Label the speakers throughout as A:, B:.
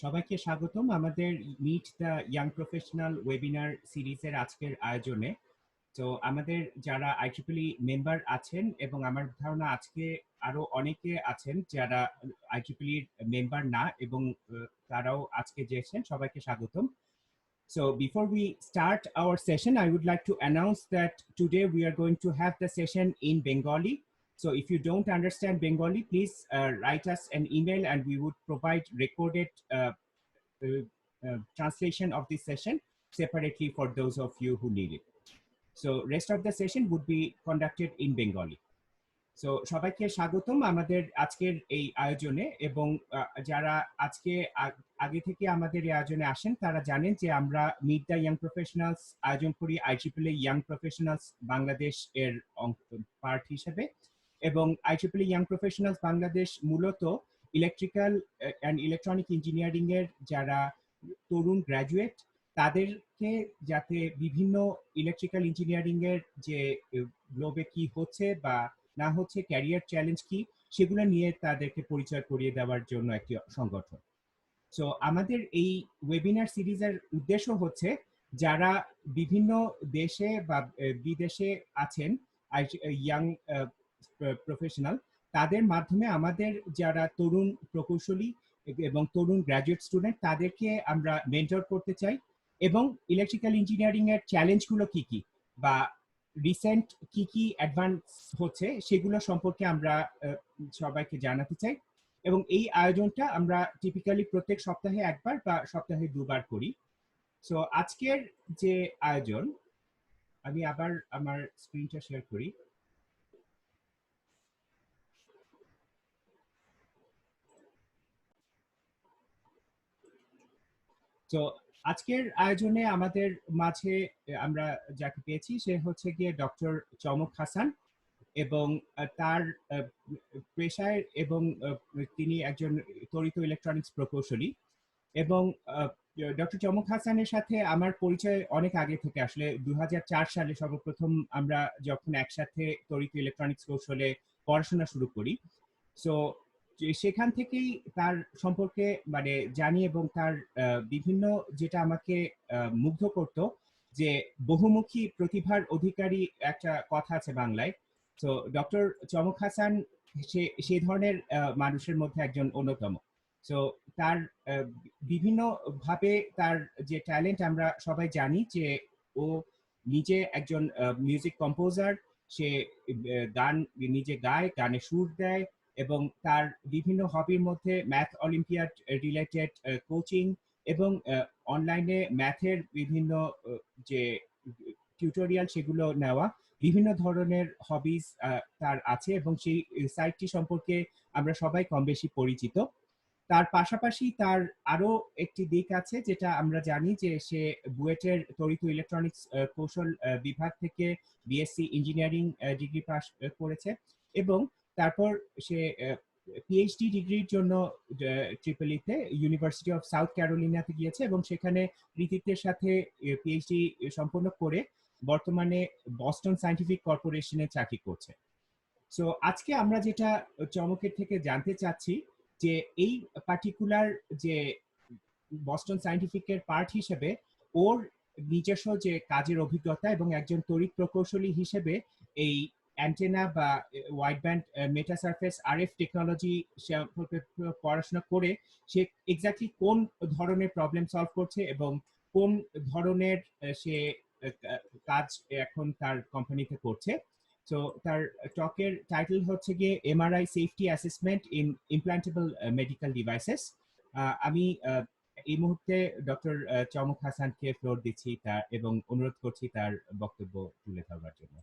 A: সবাইকে স্বাগতম আমাদের meet the young professional webinar সিরিজের আজকের আয়োজনে। তো আমাদের যারা আইট্রিপলি মেম্বার আছেন এবং আমার ধারণা আজকে আরো অনেকে আছেন যারা আইট্রিপলির মেম্বার না এবং তারাও আজকে যেছেন, সবাইকে স্বাগতম। So before we start our session, I would like to announce that today we are going to have the session in Bengali. So if you don't understand Bengali, please write us an email and we would provide recorded translation of this session separately for those of you who need it. So rest of the session would be conducted in Bengali. So সবাইকে স্বাগতম আমাদের আজকের এই আয়োজনে। এবং যারা আজকে আগে থেকে আমাদের এই আয়োজনে আসেন তারা জানেন যে আমরা মিট দ্য ইয়াং প্রফেশনালস আয়োজন করি আইট্রিপলি ইয়াং প্রফেশনালস বাংলাদেশ এর পার্ট হিসেবে। এবং আইট্রিপলি ইয়াং প্রফেশনালস বাংলাদেশ মূলত ইলেকট্রিক্যাল অ্যান্ড ইলেকট্রনিক ইঞ্জিনিয়ারিং এর যারা তরুণ গ্র্যাজুয়েট তাদেরকে যাতে বিভিন্ন ইলেকট্রিক্যাল ইঞ্জিনিয়ারিং এর যে গ্লোবে কি হচ্ছে বা না হচ্ছে, ক্যারিয়ার চ্যালেঞ্জ কি, সেগুলো নিয়ে তাদেরকে পরিচয় করিয়ে দেওয়ার জন্য একটি সংগঠন। সো আমাদের এই ওয়েবিনার সিরিজের উদ্দেশ্য হচ্ছে যারা বিভিন্ন দেশে বা বিদেশে আছেন ইয়াং প্রফেশনাল, তাদের মাধ্যমে আমাদের যারা তরুণ প্রকৌশলী এবং তরুণ গ্র্যাজুয়েট স্টুডেন্ট তাদেরকে আমরা মেন্টর করতে চাই এবং ইলেকট্রিক্যাল ইঞ্জিনিয়ারিং এর চ্যালেঞ্জগুলো কি কি বা রিসেন্ট কি কি অ্যাডভান্স হচ্ছে সেগুলো সম্পর্কে আমরা সবাইকে জানাতে চাই। এবং এই আয়োজনটা আমরা টিপিক্যালি প্রত্যেক সপ্তাহে একবার বা সপ্তাহে দুবার করি। সো আজকের যে আয়োজন, আমি আবার আমার স্ক্রিনটা শেয়ার করি। তো আজকের আয়োজনে আমাদের মাঝে আমরা যাকে পেয়েছি সে হচ্ছে গিয়ে ডক্টর চমক হাসান এবং তার পেশায় এবং তিনি একজন তড়িৎ ইলেকট্রনিক্স প্রকৌশলী। এবং ডক্টর চমক হাসানের সাথে আমার পরিচয় অনেক আগে থেকে, আসলে 2004 সালে সর্বপ্রথম আমরা যখন একসাথে তড়িৎ ইলেকট্রনিক্স কৌশলে পড়াশোনা শুরু করি। সো সেখান থেকেই তার সম্পর্কে মানে জানি এবং তার বিভিন্ন যেটা আমাকে মুগ্ধ করত যে বহুমুখী প্রতিভার অধিকারী একটা কথা আছে বাংলায়। তো ডক্টর চমক হাসান সেই ধরনের মানুষের মধ্যে একজন অন্যতম। সো তার বিভিন্ন ভাবে তার যে ট্যালেন্ট আমরা সবাই জানি যে ও নিজে একজন মিউজিক কম্পোজার, সে গান নিজে গায়, গানে সুর দেয় এবং তার বিভিন্ন হবির মধ্যে ম্যাথ অলিম্পিয়াড রিলেটেড কোচিং এবং অনলাইনে ম্যাথের বিভিন্ন যে টিউটোরিয়াল সেগুলো নেওয়া, বিভিন্ন ধরনের হবিজ তার আছে এবং সেই সাইটটি সম্পর্কে আমরা সবাই কম বেশি পরিচিত। তার পাশাপাশি তার আরো একটি দিক আছে যেটা আমরা জানি যে সে বুয়েটের তড়িৎ ইলেকট্রনিক্স কৌশল বিভাগ থেকে বিএসসি ইঞ্জিনিয়ারিং ডিগ্রি পাস করেছে এবং তারপর সে পিএইচডি ডিগ্রির জন্য ট্রিপলিতে ইউনিভার্সিটি অফ সাউথ ক্যারোলিনাতে গিয়েছে এবং সেখানে কৃতিত্বের সাথে পিএইচডি সম্পন্ন করে বর্তমানে বস্টন সায়েন্টিফিক কর্পোরেশনে চাকরি করছে। সো আজকে আমরা যেটা চমকের থেকে জানতে চাচ্ছি যে এই পার্টিকুলার যে বস্টন সায়েন্টিফিকের পার্ট হিসেবে ওর নিজস্ব যে কাজের অভিজ্ঞতা এবং একজন তড়িৎ প্রকৌশলী হিসেবে এই অ্যান্টেনা বা ওয়াইড ব্যান্ড মেটা সারফেস আরএফ টেকনোলজি সম্পর্কে পড়াশোনা করে সে এক্স্যাক্টলি কোন ধরনের প্রবলেম সলভ করছে এবং কোন ধরনের সে কাজ এখন তার কোম্পানিতে করছে। তো তার টকের টাইটেল হচ্ছে গিয়ে MRI safety assessment in implantable medical devices. আমি এই মুহূর্তে ডক্টর চমক হাসানকে ফ্লোর দিচ্ছি তার এবং অনুরোধ করছি তার বক্তব্য তুলে ধরবার জন্য।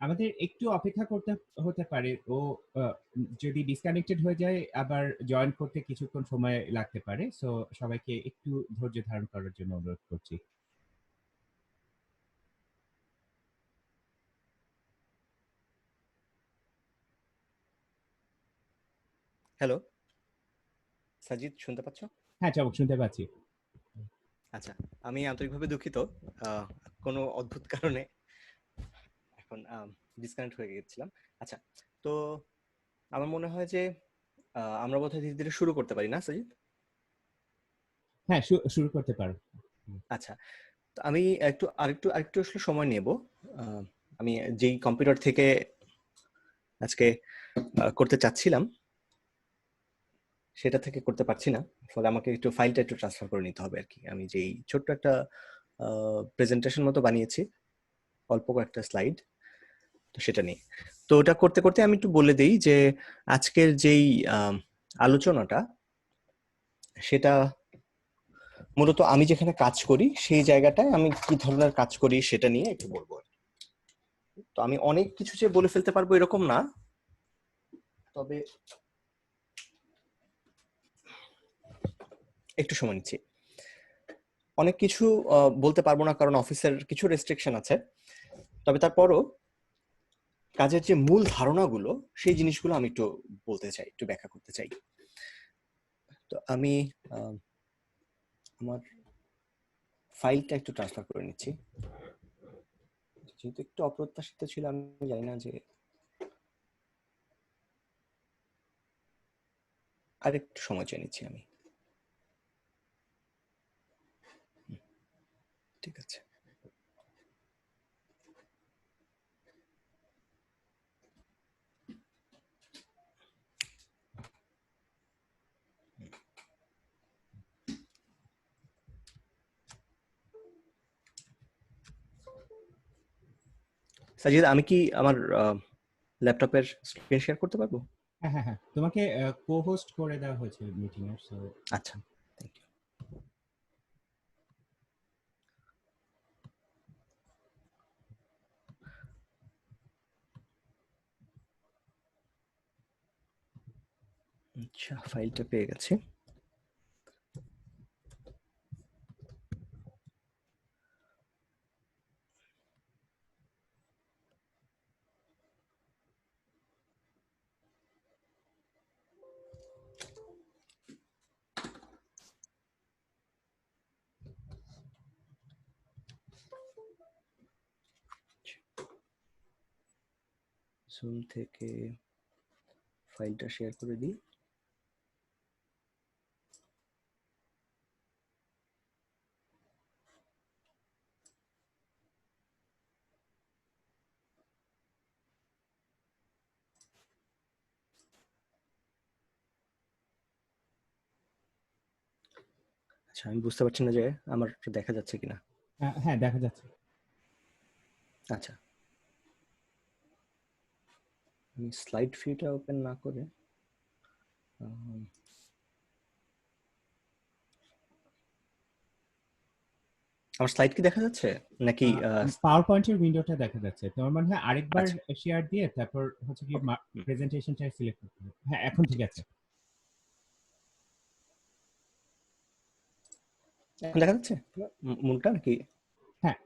A: আমাদের একটু অপেক্ষা করতে হতে পারে, ও যদি ডিসকানেক্টেড হয়ে যায় আবার জয়েন করতে কিছুক্ষণ সময় লাগতে পারে। সো সবাইকে একটু ধৈর্য ধারণ করার জন্য অনুরোধ করছি।
B: হ্যালো। সাজিদ শুনতে পাচ্ছ?
A: হ্যাঁ চমক, শুনতে পাচ্ছি।
B: আচ্ছা, আমি আন্তরিকভাবে দুঃখিত, কোনো অদ্ভুত কারণে এখন ডিসকানেক্ট হয়ে গেছিলাম। আচ্ছা, তো আমার মনে হয় যে আমরা বোধহয় ধীরে ধীরে শুরু করতে পারি, না সাজিদ?
A: হ্যাঁ, শুরু করতে পারো।
B: আচ্ছা, তো আমি আরেকটু আসলে সময় নেব। আমি যেই কম্পিউটার থেকে আজকে করতে চাচ্ছিলাম সেটা থেকে করতে পারছি না, ফলে আমাকে একটু ফাইলটা একটু ট্রান্সফার করে নিতে হবে আর কি। আমি যেই ছোট্ট একটা প্রেজেন্টেশন মতো বানিয়েছি, অল্প কয়েকটা স্লাইড, তো সেটা নিয়ে। তো ওটা করতে করতে আমি একটু বলে দিই যে আজকের যেই আলোচনাটা, সেটা মূলত আমি যেখানে কাজ করি সেই জায়গাটায় আমি কি ধরনের কাজ করি সেটা নিয়ে একটু বলবো। তো আমি অনেক কিছু যে বলে ফেলতে পারবো এরকম না, তবে একটু সময় নিচ্ছি। অনেক কিছু বলতে পারবো না কারণ অফিসের কিছু রেস্ট্রিকশন আছে, তবে তারপরও কাজের যে মূল ধারণাগুলো সেই জিনিসগুলো আমি একটু বলতে চাই, একটু ব্যাখ্যা করতে চাই। তো আমি আমার ফাইলটা একটু ট্রান্সফার করে নিচ্ছি, যেহেতু একটু অপ্রত্যাশিত ছিল। আমি জানি না যে আর একটু সময় চেয়ে নিচ্ছি আমি। ঠিক আছে। সাজিদ, আমি কি আমার ল্যাপটপের স্ক্রিন শেয়ার করতে পারবো?
A: হ্যাঁ হ্যাঁ হ্যাঁ, তোমাকে কো-হোস্ট করে দেওয়া হয়েছে মিটিং এর, সো
B: আচ্ছা, থ্যাংক ইউ। আচ্ছা, ফাইলটা পেয়ে গেছি। জুম থেকে ফাইলটা শেয়ার করে দিই। আচ্ছা, আমি বুঝতে পারছি না যে আমার দেখা যাচ্ছে কিনা।
A: হ্যাঁ দেখা যাচ্ছে।
B: আচ্ছা, আমি স্লাইড ভিউটা ওপেন না করে আমার স্লাইড কি দেখা যাচ্ছে নাকি?
A: পাওয়ার পয়েন্টের উইন্ডোটা দেখা যাচ্ছে। তোমার মনে হয় আরেকবার
B: আচ্ছা,
A: শেয়ার দিয়ে তারপর হচ্ছে কি
B: ওকে,
A: প্রেজেন্টেশনটা সিলেক্ট করতে হবে। হ্যাঁ এখন ঠিক
B: ঠিক
A: আছে।
B: আছে। এখন দেখা যাচ্ছে মূলটা নাকি?
A: হ্যাঁ,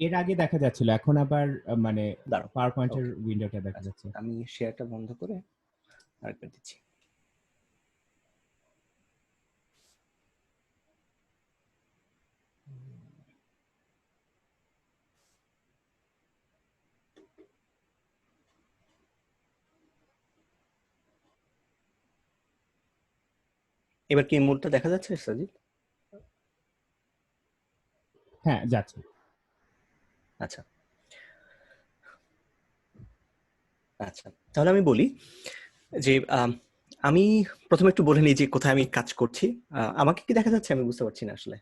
A: এর আগে দেখা যাচ্ছিল, এখন আবার মানে
B: দাঁড়াও,
A: পাওয়ার পয়েন্টের
B: ওকে।
A: উইন্ডোটা দেখা
B: আচ্ছা,
A: যাচ্ছে।
B: আমি শেয়ারটা বন্ধ করে আরেকবার দিচ্ছি। এবার কি মূলটা দেখা যাচ্ছে সাজিদ?
A: হ্যাঁ যাচ্ছে।
B: আচ্ছা আচ্ছা, তাহলে আমি বলি যে আমি প্রথমে একটু বলে নিই যে কোথায় আমি কাজ করছি। আমাকে কি দেখা যাচ্ছে? আমি বুঝতে পারছি না আসলে।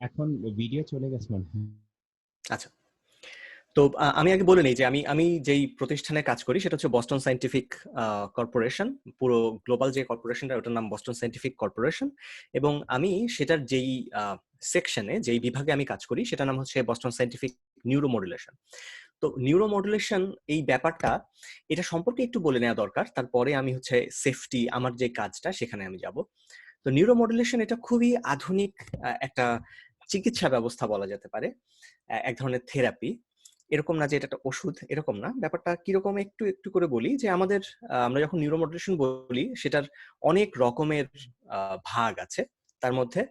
A: এখন ভিডিও চলে গেছে মনে হয়।
B: আচ্ছা, তো আমি আগে বলে নিই যে আমি আমি যেই প্রতিষ্ঠানে কাজ করি সেটা হচ্ছে বস্টন সায়েন্টিফিক কর্পোরেশন। পুরো গ্লোবাল যে কর্পোরেশনটা, ওটার নাম বস্টন সায়েন্টিফিক কর্পোরেশন। এবং আমি সেটার যেই সেকশনে, যেই বিভাগে আমি কাজ করি সেটার নাম হচ্ছে বস্টন সায়েন্টিফিক নিউরোমডুলেশন। তো নিউরোমডুলেশন এই ব্যাপারটা, এটা সম্পর্কে একটু বলে নেওয়া দরকার, তারপরে আমি হচ্ছে সেফটি, আমার যে কাজটা সেখানে আমি যাব। তো নিউরোমডুলেশন এটা খুবই আধুনিক একটা চিকিৎসা ব্যবস্থা বলা যেতে পারে, এক ধরনের থেরাপি। এরকম না যে এটা একটা ওষুধ, এরকম না। ব্যাপারটা কিরকম একটু একটু করে বলি যে আমাদের আমরা যখন নিউরোমডুলেশন বলি সেটার অনেক রকমের ভাগ আছে। তার মধ্যে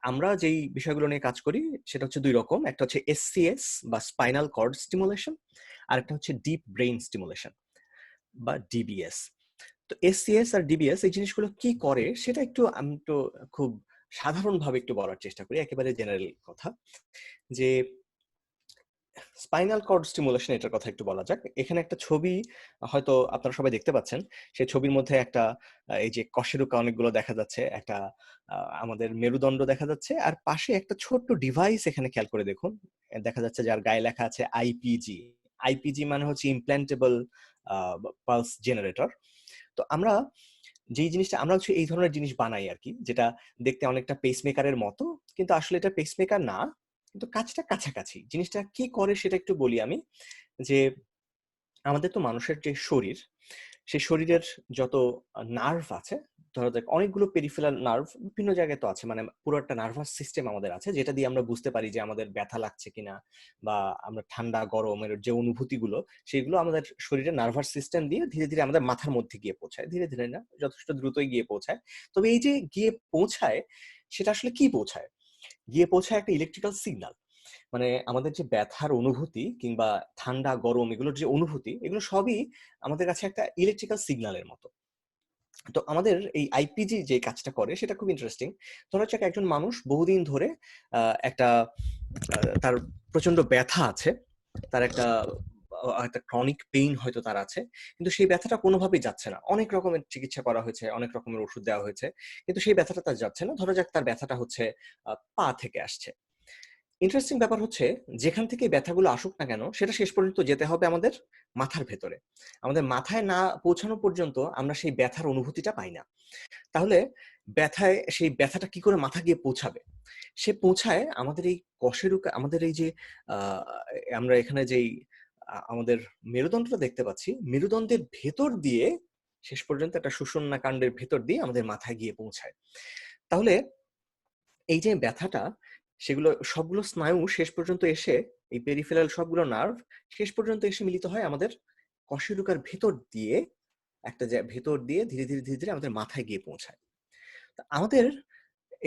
B: আমরা যেই বিষয়গুলো নিয়ে কাজ করি সেটা হচ্ছে দুই রকম। একটা হচ্ছে এসসিএস বা স্পাইনাল কর্ড স্টিমুলেশন, আর একটা হচ্ছে ডিপ ব্রেইন স্টিমুলেশন বা ডিবিএস। তো এসসিএস আর ডিবিএস এই জিনিসগুলো কি করে সেটা একটু আমি একটু খুব সাধারণভাবে একটু বলার চেষ্টা করি, একেবারে জেনারেল কথা। যে স্পাইনাল কর্ড স্টিমুলেশন এটার কথা একটু বলা যাক। এখানে একটা ছবি হয়তো আপনারা সবাই দেখতে পাচ্ছেন। সেই ছবির মধ্যে একটা এই যে কশেরুকা অনেকগুলো দেখা যাচ্ছে, একটা আমাদের মেরুদণ্ড দেখা যাচ্ছে, আর পাশে একটা ছোট্ট ডিভাইস এখানে খেয়াল করে দেখুন। দেখা যাচ্ছে যার গায়ে লেখা আছে আইপিজি। আইপিজি মানে হচ্ছে ইমপ্ল্যান্টেবল পালস জেনারেটর। তো আমরা যেই জিনিসটা আমরা হচ্ছে এই ধরনের জিনিস বানাই আর কি, যেটা দেখতে অনেকটা পেসমেকারের মতো, কিন্তু আসলে এটা পেসমেকার না, কিন্তু কাজটা কাছাকাছি। জিনিসটা কি করে সেটা একটু বলি আমি। যে আমাদের তো মানুষের যে শরীর, সেই শরীরের যত নার্ভ আছে, ধরা যাক অনেকগুলো পেরিফেরাল নার্ভ বিভিন্ন জায়গায় তো আছে, মানে পুরো একটা নার্ভাস সিস্টেম আমাদের আছে, যেটা দিয়ে আমরা বুঝতে পারি যে আমাদের ব্যথা লাগছে কিনা, বা আমরা ঠান্ডা গরমের যে অনুভূতিগুলো, সেগুলো আমাদের শরীরের নার্ভাস সিস্টেম দিয়ে ধীরে ধীরে আমাদের মাথার মধ্যে গিয়ে পৌঁছায়। ধীরে ধীরে না, যথেষ্ট দ্রুতই গিয়ে পৌঁছায়। তবে এই যে গিয়ে পৌঁছায়, সেটা আসলে কি পৌঁছায়? গিয়ে পৌঁছায় একটা ইলেকট্রিক্যাল সিগন্যাল। মানে আমাদের যে ব্যথার অনুভূতি কিংবা ঠান্ডা গরম এগুলোর যে অনুভূতি, এগুলো সবই আমাদের কাছে একটা ইলেকট্রিক্যাল সিগন্যালের মতো। তো আমাদের এই আইপিজি যে কাজটা করে সেটা খুব ইন্টারেস্টিং। ধরা যাক একজন মানুষ বহুদিন ধরে একটা তার প্রচন্ড ব্যথা আছে, তার একটা ক্রনিক পেইন হয়তো তার আছে, কিন্তু সেই ব্যথাটা কোনোভাবেই যাচ্ছে না। অনেক রকমের চিকিৎসা করা হয়েছে, অনেক রকমের ওষুধ দেওয়া হয়েছে, কিন্তু সেই ব্যথাটা তার যাচ্ছে না। ধরা যাক তার ব্যথাটা হচ্ছে পা থেকে আসছে। ইন্টারেস্টিং ব্যাপার হচ্ছে, যেখান থেকে ব্যথাগুলো আসুক না কেন, সেটা শেষ পর্যন্ত যেতে হবে আমাদের মাথার ভেতরে। আমাদের মাথায় না পৌঁছানো পর্যন্ত আমরা সেই ব্যথার অনুভূতিটা পাই না। তাহলে সেই ব্যথাটা কি করে মাথা গিয়ে পৌঁছাবে? সে পৌঁছায় আমাদের এই কশেরুকা, আমাদের এই যে আহ, আমরা এখানে যেই আমাদের মেরুদণ্ডটা দেখতে পাচ্ছি, মেরুদণ্ডের ভেতর দিয়ে শেষ পর্যন্ত একটা সুষুম্নাকাণ্ডের ভেতর দিয়ে আমাদের মাথায় গিয়ে পৌঁছায়। তাহলে এই যে ব্যথাটা, সেগুলো সবগুলো স্নায়ু শেষ পর্যন্ত এসে, এই পেরিফেরাল সবগুলো নার্ভ শেষ পর্যন্ত এসে মিলিত হয় আমাদের কশেরুকার ভেতর দিয়ে, ভেতর দিয়ে ধীরে ধীরে ধীরে ধীরে আমাদের মাথায় গিয়ে পৌঁছায়। তা আমাদের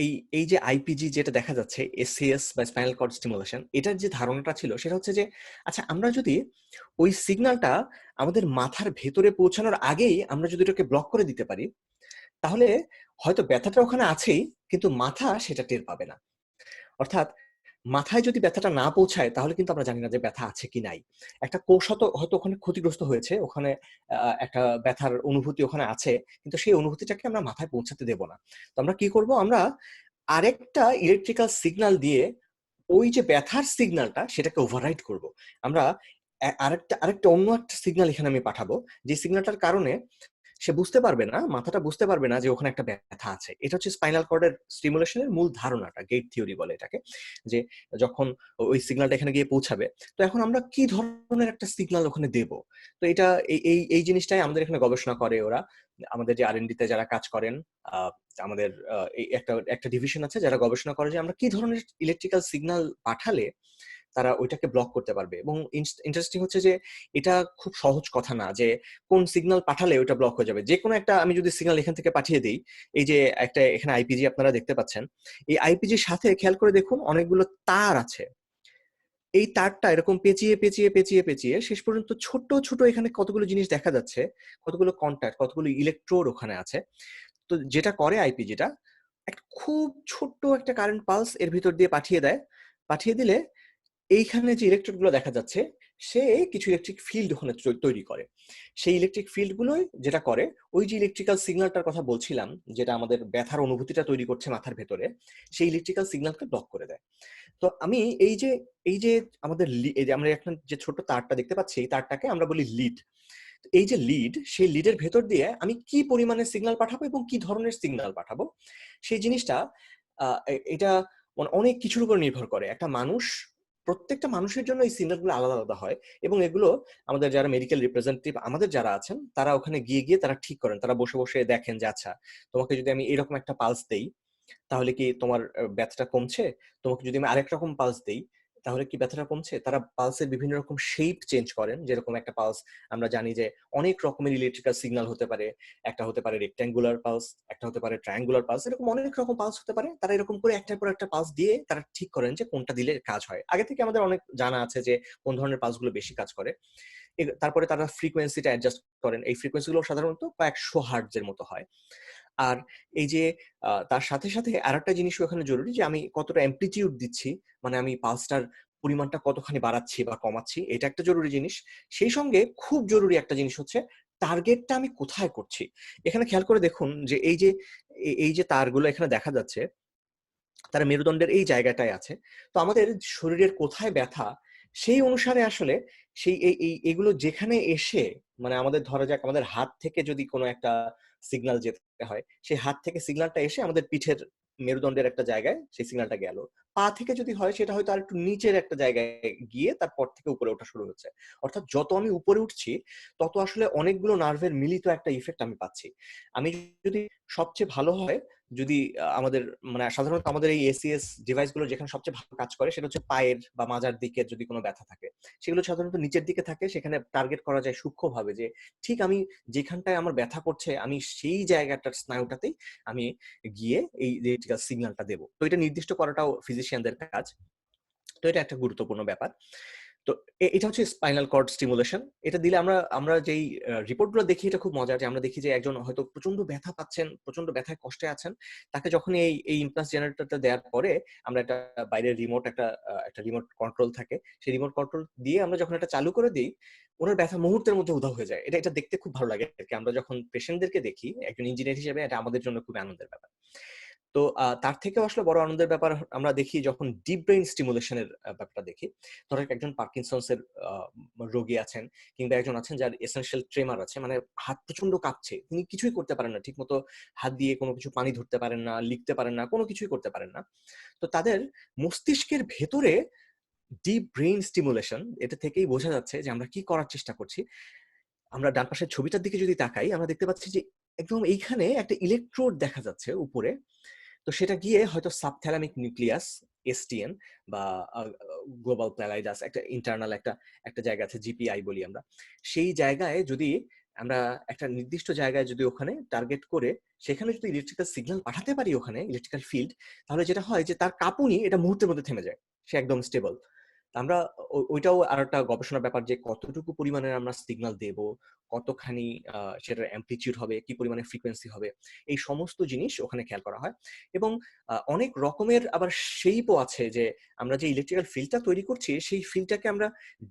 B: এই এই যে আইপিজি যেটা দেখা যাচ্ছে, এসসিএস বা স্পাইনাল কর্ড স্টিমুলেশন, এটার যে ধারণাটা ছিল সেটা হচ্ছে যে, আচ্ছা আমরা যদি ওই সিগন্যালটা আমাদের মাথার ভেতরে পৌঁছানোর আগেই আমরা যদি এটাকে ব্লক করে দিতে পারি, তাহলে হয়তো ব্যথাটা ওখানে আছেই, কিন্তু মাথা সেটা টের পাবে না। অর্থাৎ মাথায় যদি ব্যথাটা না পৌঁছায়, তাহলে কিন্তু আমরা জানি না যে ব্যথা আছে কি নাই। একটা কোষ হয়তো ওখানে ক্ষতিগ্রস্ত হয়েছে, ওখানে একটা ব্যথার অনুভূতি ওখানে আছে, কিন্তু সেই অনুভূতিটাকে আমরা মাথায় পৌঁছাতে দেব না। তো আমরা কি করব? আমরা আরেকটা ইলেকট্রিক্যাল সিগন্যাল দিয়ে ওই যে ব্যথার সিগন্যালটা সেটাকে ওভাররাইড করব। আমরা আরেকটা আরেকটা অন্য একটা সিগন্যাল এখানে আমি পাঠাবো, যে সিগন্যালটার কারণে সে বুঝতে পারবে না, মাথাটা বুঝতে পারবে না যে ওখানে একটা ব্যথা আছে। এটা হচ্ছে স্পাইনাল কর্ডের স্টিমুলেশনের মূল ধারণাটা, গেট থিওরি বলে এটাকে। যে যখন ওই সিগন্যালটা এখানে গিয়ে পৌঁছাবে, তো এখন আমরা কি ধরনের একটা সিগন্যাল ওখানে দেব? তো এটা এই এই এই জিনিসটাই আমাদের এখানে গবেষণা করে ওরা। আমাদের যে আর&ডি তে যারা কাজ করেন, আমাদের এই একটা একটা ডিভিশন আছে যারা গবেষণা করে যে আমরা কি ধরনের ইলেকট্রিক্যাল সিগন্যাল পাঠালে তারা ওইটাকে ব্লক করতে পারবে। এবং ইন্টারেস্টিং হচ্ছে যে এটা খুব সহজ কথা না যে কোন সিগন্যাল পাঠালে ওটা ব্লক হয়ে যাবে। যে কোনো একটা আমি যদি সিগন্যাল এখান থেকে পাঠিয়ে দিই, এই যে একটা এখানে আইপিজি আপনারা দেখতে পাচ্ছেন, এই আইপিজির সাথে খেয়াল করে দেখুন অনেকগুলো তার আছে। এই তারটা এরকম পেঁচিয়ে পেঁচিয়ে পেঁচিয়ে পেঁচিয়ে শেষ পর্যন্ত ছোট ছোট এখানে কতগুলো জিনিস দেখা যাচ্ছে, কতগুলো কন্ট্যাক্ট, কতগুলো ইলেকট্রোড ওখানে আছে। তো যেটা করে আইপিজিটা, একটা খুব ছোট্ট একটা কারেন্ট পালস এর ভিতর দিয়ে পাঠিয়ে দেয়। পাঠিয়ে দিলে এইখানে যে ইলেকট্রোড গুলো দেখা যাচ্ছে, সে কিছু ইলেকট্রিক ফিল্ড ওখানে তৈরি করে। সেই ইলেকট্রিক ফিল্ড গুলোই যেটা করে, ওই যে ইলেকট্রিক্যাল সিগন্যালটার কথা বলছিলাম, যেটা আমাদের ব্যথার অনুভূতিটা তৈরি করছে মাথার ভেতরে, সেই ইলেকট্রিক্যাল সিগন্যালকে ব্লক করে দেয়। তো আমি এই যে আমাদের এই যে আমরা এখন যে ছোট তারটা দেখতে পাচ্ছি, এই তারটাকে আমরা বলি লিড। এই যে লিড, সেই লিডের ভেতর দিয়ে আমি কি পরিমাণে সিগন্যাল পাঠাবো এবং কি ধরনের সিগন্যাল পাঠাবো, সেই জিনিসটা এটা অনেক কিছুর উপর নির্ভর করে। একটা মানুষ, প্রত্যেকটা মানুষের জন্য এই সিগন্যালগুলো আলাদা আলাদা হয়, এবং এগুলো আমাদের যারা মেডিকেল রিপ্রেজেন্টেটিভ আমাদের যারা আছেন, তারা ওখানে গিয়ে গিয়ে তারা ঠিক করেন। তারা বসে বসে দেখেন যে আচ্ছা, তোমাকে যদি আমি এরকম একটা পালস দেই, তাহলে কি তোমার ব্যথাটা কমছে? তোমাকে যদি আমি আরেক রকম পালস দেই, তাহলে কি ব্যথাটা কমছে? তারা পালসের বিভিন্ন রকম শেপ চেঞ্জ করেন। যেরকম একটা পালস আমরা জানি যে অনেক রকমের ইলেকট্রিক্যাল সিগন্যাল হতে পারে। একটা হতে পারে রেক্ট্যাঙ্গুলার পালস, একটা হতে পারে ট্রায়াঙ্গুলার পালস। এরকম অনেক রকম পালস হতে পারে। তারা এরকম করে একটার পর একটা পালস দিয়ে তারা ঠিক করেন যে কোনটা দিলে কাজ হয়। আগে থেকে আমাদের অনেক জানা আছে যে কোন ধরনের পালসগুলো বেশি কাজ করে। তারপরে তারা ফ্রিকোয়েন্সিটা অ্যাডজাস্ট করেন। এই ফ্রিকোয়েন্সিগুলো সাধারণত কয়েকশো হার্টজের মতো হয়। আর এই যে তার সাথে, সাথে আরেকটা জিনিসও এখানে জরুরি যে আমি কতটা অ্যামপ্লিটিউড দিচ্ছি, মানে আমি পালসটার পরিমাণটা কতখানি বাড়াচ্ছি বা কমাচ্ছি, এটা একটা জরুরি জিনিস। সেই সঙ্গে খুব জরুরি একটা জিনিস হচ্ছে টার্গেটটা আমি কোথায় করছি। এখানে খেয়াল করে দেখুন যে এই যে তারগুলো এখানে দেখা যাচ্ছে, তারা মেরুদণ্ডের এই জায়গাটায় আছে। তো আমাদের শরীরের কোথায় ব্যথা সেই অনুসারে আসলে সেই এগুলো যেখানে এসে, মানে আমাদের ধরা যাক আমাদের হাত থেকে যদি কোনো একটা সিগন্যাল যেতে হয়, সেই হাত থেকে সিগন্যালটা এসে আমাদের পিঠের মেরুদণ্ডের একটা জায়গায় সেই সিগন্যালটা গেল। পা থেকে যদি হয় সেটা হয়তো আর একটু নিচের একটা জায়গায় গিয়ে তারপর থেকে উপরে ওঠা শুরু হচ্ছে। অর্থাৎ যত আমি উপরে উঠছি তত আসলে অনেকগুলো নার্ভের মিলিত একটা ইফেক্ট আমি পাচ্ছি। আমি যদি সবচেয়ে ভালো হয় যদি আমাদের মানে সাধারণত আমাদের এই এসিএস ডিভাইস গুলো যেখানে সবচেয়ে ভালো কাজ করে সেটা হচ্ছে পায়ের বা মাজার দিকে যদি কোনো ব্যথা থাকে, সেগুলো সাধারণত নিচের দিকে থাকে। সেখানে টার্গেট করা যায় সূক্ষ্মভাবে যে ঠিক আমি যেখানটায় আমার ব্যথা করছে আমি সেই জায়গাটার স্নায়ুটাতেই আমি গিয়ে এই ইলেকট্রিক্যাল সিগন্যালটা দেবো। তো এটা নির্দিষ্ট করাটাও ফিজিশিয়ানদের কাজ। তো এটা একটা গুরুত্বপূর্ণ ব্যাপার। তো এটা হচ্ছে স্পাইনাল কর্ড স্টিমুলেশন। এটা দিলে আমরা আমরা যেই রিপোর্টগুলো দেখি এটা খুব মজার যে আমরা দেখি যে একজন হয়তো প্রচন্ড ব্যথা পাচ্ছেন, প্রচন্ড ব্যথায় কষ্টে আছেন। তাকে যখন এই ইমপালস জেনারেটরটা দেওয়ার পরে আমরা একটা বাইরের রিমোট একটা রিমোট কন্ট্রোল থাকে। সেই রিমোট কন্ট্রোল দিয়ে আমরা যখন এটা চালু করে দেই, উনার ব্যথা মুহূর্তের মধ্যে উধাও হয়ে যায়। এটা দেখতে খুব ভালো লাগে আরকি। আমরা যখন পেশেন্টদেরকে দেখি, একজন ইঞ্জিনিয়ার হিসেবে এটা আমাদের জন্য খুব আনন্দের ব্যাপার। তো তার থেকেও আসলে বড় আনন্দের ব্যাপার আমরা দেখি যখন ডিপ ব্রেইন স্টিমুলেশন এর ব্যাপারটা দেখি। ধরেন একজন পার্কিনসন্স এর রোগী আছেন কিংবা একজন আছেন যার এসেনশিয়াল ট্রেমার আছে, মানে হাত প্রচন্ড কাঁপছে। তিনি কিছুই করতে পারেন না। ঠিকমতো হাত দিয়ে কোনো কিছু পানি ধরতে পারেন না, লিখতে পারেন না, কোনো কিছুই করতে পারেন না। তো তাদের মস্তিষ্কের ভেতরে ডিপ ব্রেইন স্টিমুলেশন, এটা থেকেই বোঝা যাচ্ছে যে আমরা কি করার চেষ্টা করছি। আমরা ডান পাশের ছবিটার দিকে যদি তাকাই আমরা দেখতে পাচ্ছি যে একদম এইখানে একটা ইলেকট্রোড দেখা যাচ্ছে উপরে। তো সেটা গিয়ে হয়তো সাবথ্যালামিক নিউক্লিয়াস, এসটিএন বা গ্লোবাল প্যালাইডাস, একটা ইন্টারনাল একটা জায়গা আছে, জিপিআই বলি আমরা। সেই জায়গায় যদি আমরা একটা নির্দিষ্ট জায়গায় যদি ওখানে টার্গেট করে সেখানে যদি ইলেকট্রিক্যাল সিগন্যাল পাঠাতে পারি, ওখানে ইলেকট্রিক্যাল ফিল্ড, তাহলে যেটা হয় যে তার কাঁপুনি এটা মুহূর্তের মধ্যে থেমে যায়। সে একদম স্টেবল। আমরা ওইটাও আর একটা গবেষণার ব্যাপার যে কতটুকু পরিমাণে আমরা সিগন্যাল দেব, কতখানি সেটার অ্যামপ্লিটিউড হবে, কি পরিমাণে ফ্রিকোয়েন্সি হবে, এই সমস্ত জিনিস ওখানে খেয়াল করা হয়। এবং অনেক রকমের আবার শেপও আছে যে আমরা যে ইলেকট্রিক্যাল ফিল্ডটা তৈরি করছি সেই ফিল্ডটাকে আমরা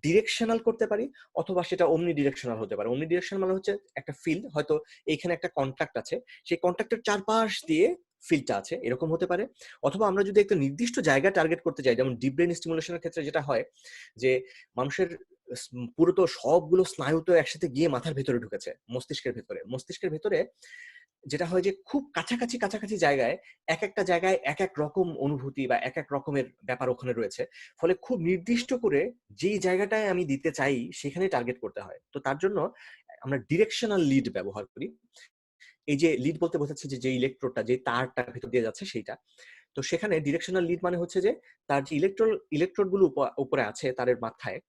B: ডিরেকশনাল করতে পারি, অথবা সেটা অমনি ডিরেকশনাল হতে পারে। অমনি ডিরেকশনাল মানে হচ্ছে একটা ফিল্ড হয়তো এইখানে একটা কন্ট্যাক্ট আছে, সেই কন্ট্যাক্টের চারপাশ দিয়ে ফিল্ডটা আছে, এরকম হতে পারে। অথবা আমরা যদি একটা নির্দিষ্ট জায়গা টার্গেট করতে চাই, যেমন ডিপ ব্রেন স্টিমুলেশনের ক্ষেত্রে যেটা হয় যে মানুষের পুরো তো সবগুলো স্নায়ু তো একসাথে গিয়ে মাথার ভেতরে ঢুকেছে, মস্তিষ্কের ভেতরে যেটা হয় যে খুব কাছাকাছি কাছাকাছি জায়গায় এক একটা জায়গায় এক এক রকম অনুভূতি বা এক এক রকমের ব্যাপার ওখানে রয়েছে। ফলে খুব নির্দিষ্ট করে যেই জায়গাটায় আমি দিতে চাই সেখানে টার্গেট করতে হয়। তো তার জন্য আমরা ডিরেকশনাল লিড ব্যবহার করি। এই যে লিড বলতে বোঝাচ্ছে যে যে ইলেকট্রোডটা যে তারটা ভেতর দিয়ে যাচ্ছে সেইটা। তো সেখানে ডিরেকশনাল লিড মানে হচ্ছে যে তার যে ইলেকট্রোড গুলো উপরে আছে তারের মাথায়,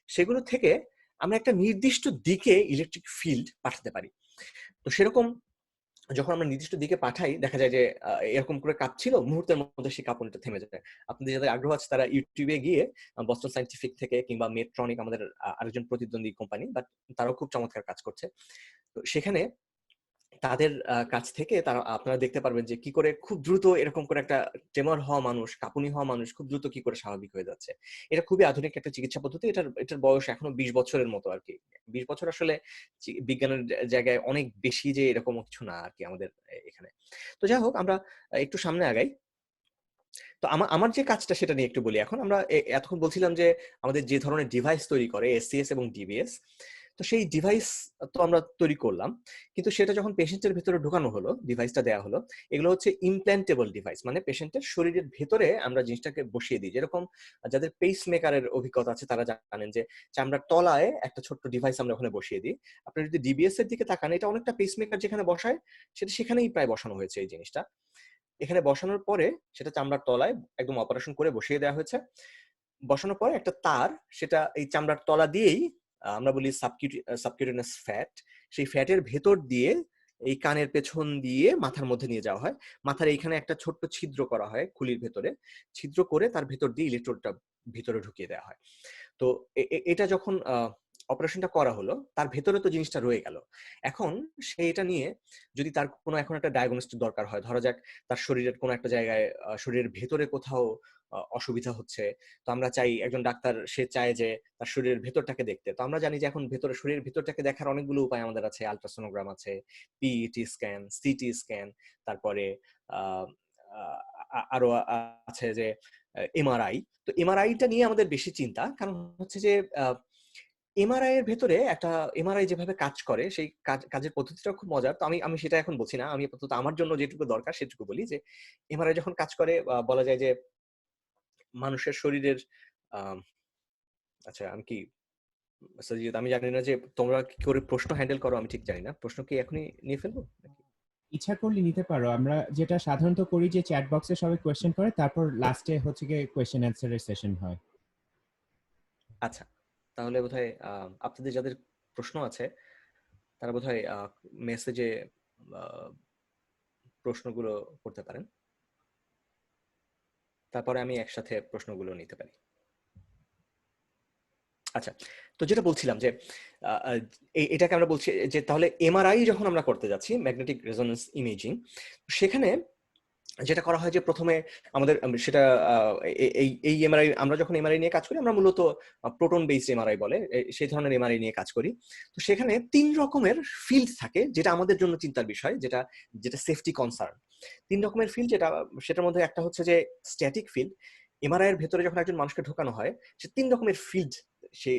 B: সেগুলো থেকে আমরা একটা নির্দিষ্ট দিকে ইলেকট্রিক ফিল্ড পাঠাতে পারি। তো সেরকম যখন আমরা নির্দিষ্ট দিকে পাঠাই দেখা যায় যে এরকম করে কাঁপছিল, মুহূর্তের মধ্যে সেই কাঁপুনিটা থেমে যায়। আপনাদের যাদের আগ্রহ আছে তারা ইউটিউবে গিয়ে বস্টন সায়েন্টিফিক থেকে কিংবা মেট্রনিক, আমাদের আরেকজন প্রতিদ্বন্দ্বী কোম্পানি, বাট তারাও খুব চমৎকার কাজ করছে। তো সেখানে তাদের কাছ থেকে তারা আপনারা দেখতে পারবেন যে কি করে খুব দ্রুত এরকম করে একটা ট্রেমর হওয়া মানুষ, কাঁপুনি হওয়া মানুষ খুব দ্রুত কি করে স্বাভাবিক হয়ে যাচ্ছে। এটা খুবই আধুনিক একটা চিকিৎসা পদ্ধতি। এটার বয়স এখনো 20 বছরের মতো আরকি। 20 বছর আসলে বিজ্ঞানের জায়গায় অনেক বেশি যে এরকম কিছু না আরকি আমাদের এখানে। তো যাই হোক আমরা একটু সামনে আগাই। তো আমার যে কাজটা সেটা নিয়ে একটু বলি এখন। আমরা এতক্ষণ বলছিলাম যে আমাদের যে ধরনের ডিভাইস তৈরি করে এসসিএস এবং ডিবিএস, তো সেই ডিভাইস তো আমরা তৈরি করলাম, কিন্তু সেটা যখন পেশেন্টের ভেতরে ঢোকানো হলো, ডিভাইসটা দেওয়া হলো, এগুলো হচ্ছে ইমপ্ল্যান্টেবল ডিভাইস, মানে পেশেন্টের শরীরের ভেতরে আমরা জিনিসটাকে বসিয়ে দিই। যেরকম যাদের পেস মেকারের অভিজ্ঞতা আছে তারা জানেন যে চামড়ার তলায় একটা ছোট্ট ডিভাইস আমরা ওখানে বসিয়ে দিই। আপনি যদি ডিবিএস এর দিকে তাকান, এটা অনেকটা পেস মেকার যেখানে বসায় সেটা সেখানেই প্রায় বসানো হয়েছে এই জিনিসটা। এখানে বসানোর পরে সেটা চামড়ার তলায় একদম অপারেশন করে বসিয়ে দেওয়া হয়েছে। বসানোর পরে একটা তার সেটা এই চামড়ার তলা দিয়েই আমরা বলি সাবকিউটেনাস ফ্যাট, সেই ফ্যাটের ভেতর দিয়ে এই কানের পেছন দিয়ে মাথার মধ্যে নিয়ে যাওয়া হয়। মাথার এইখানে একটা ছোট্ট ছিদ্র করা হয় খুলির ভেতরে, ছিদ্র করে তার ভেতর দিয়ে ইলেকট্রোডটা ভিতরে ঢুকিয়ে দেওয়া হয়। তো এটা যখন অপারেশনটা করা হলো, তার ভেতরে তো জিনিসটা রয়ে গেল। এখন সে এটা নিয়ে যদি তার কোনো এখন একটা ডায়াগনস্টিক দরকার হয়, ধরা যাক তার শরীরের কোনো একটা জায়গায় শরীরের ভেতরে কোথাও অসুবিধা হচ্ছে, তো আমরা চাই একজন ডাক্তার সে চায় যে তার শরীরের ভেতরটাকে দেখতে। তো আমরা জানি যে এখন ভেতরে শরীরের ভেতরটাকে দেখার অনেকগুলো উপায় আমাদের আছে। আলট্রাসোনোগ্রাম আছে, পিইটি স্ক্যান, সিটি স্ক্যান, তারপরে আহ, আরো আছে যে এমআরআই। তো এমআরআইটা নিয়ে আমাদের বেশি চিন্তা, কারণ হচ্ছে যে এমআরআই এর ভেতরে একটা এমআরআই যেভাবে কাজ করে সেই কাজের পদ্ধতিটা খুব মজার। তো আমি আমি সেটা এখন বলছি না, আমি আপাতত আমার জন্য যেটুকু দরকার সেটুকু বলি যে এমআরআই যখন কাজ করে বলা যায় যে মানুষের শরীরের আহ, আচ্ছা আমি কি সজিদ, আমি জানি না যে তোমরা কি করে প্রশ্ন হ্যান্ডেল করো, আমি ঠিক জানি না। প্রশ্ন কি এখনই নিয়ে ফেলবো নাকি?
A: ইচ্ছা করলে নিতে পারো। আমরা যেটা সাধারণত করি যে চ্যাট বক্সে সবাই কোয়েশ্চেন করে, তারপর লাস্টে হচ্ছে গিয়ে কোয়েশ্চেন অ্যান্সারের সেশন হয়।
B: আচ্ছা, তাহলে বোধহয় আপনাদের যাদের প্রশ্ন আছে তারা বোধহয় মেসেজে প্রশ্নগুলো করতে পারেন, তারপরে আমি একসাথে প্রশ্নগুলো নিতে পারি। আচ্ছা, তো যেটা বলছিলাম যে এটাকে আমরা বলছি যে তাহলে এমআরআই যখন আমরা করতে যাচ্ছি, ম্যাগনেটিক রেজোনেন্স ইমেজিং, সেখানে যেটা করা হয় যে প্রথমে আমাদের সেটা এই এমআরআই, আমরা যখন এমআরআই নিয়ে কাজ করি আমরা মূলত প্রোটন বেসড এমআরআই বলে সেই ধরনের এমআরআই নিয়ে কাজ করি। তো সেখানে 3 রকমের ফিল্ড থাকে, যেটা আমাদের জন্য চিন্তার বিষয়, যেটা যেটা সেফটি কনসার্ন। 3 রকমের ফিল্ড, যেটা সেটার মধ্যে একটা হচ্ছে যে স্ট্যাটিক ফিল্ড। এমআরআই এর ভেতরে যখন একজন মানুষকে ঢোকানো হয়, সে 3 রকমের ফিল্ড সে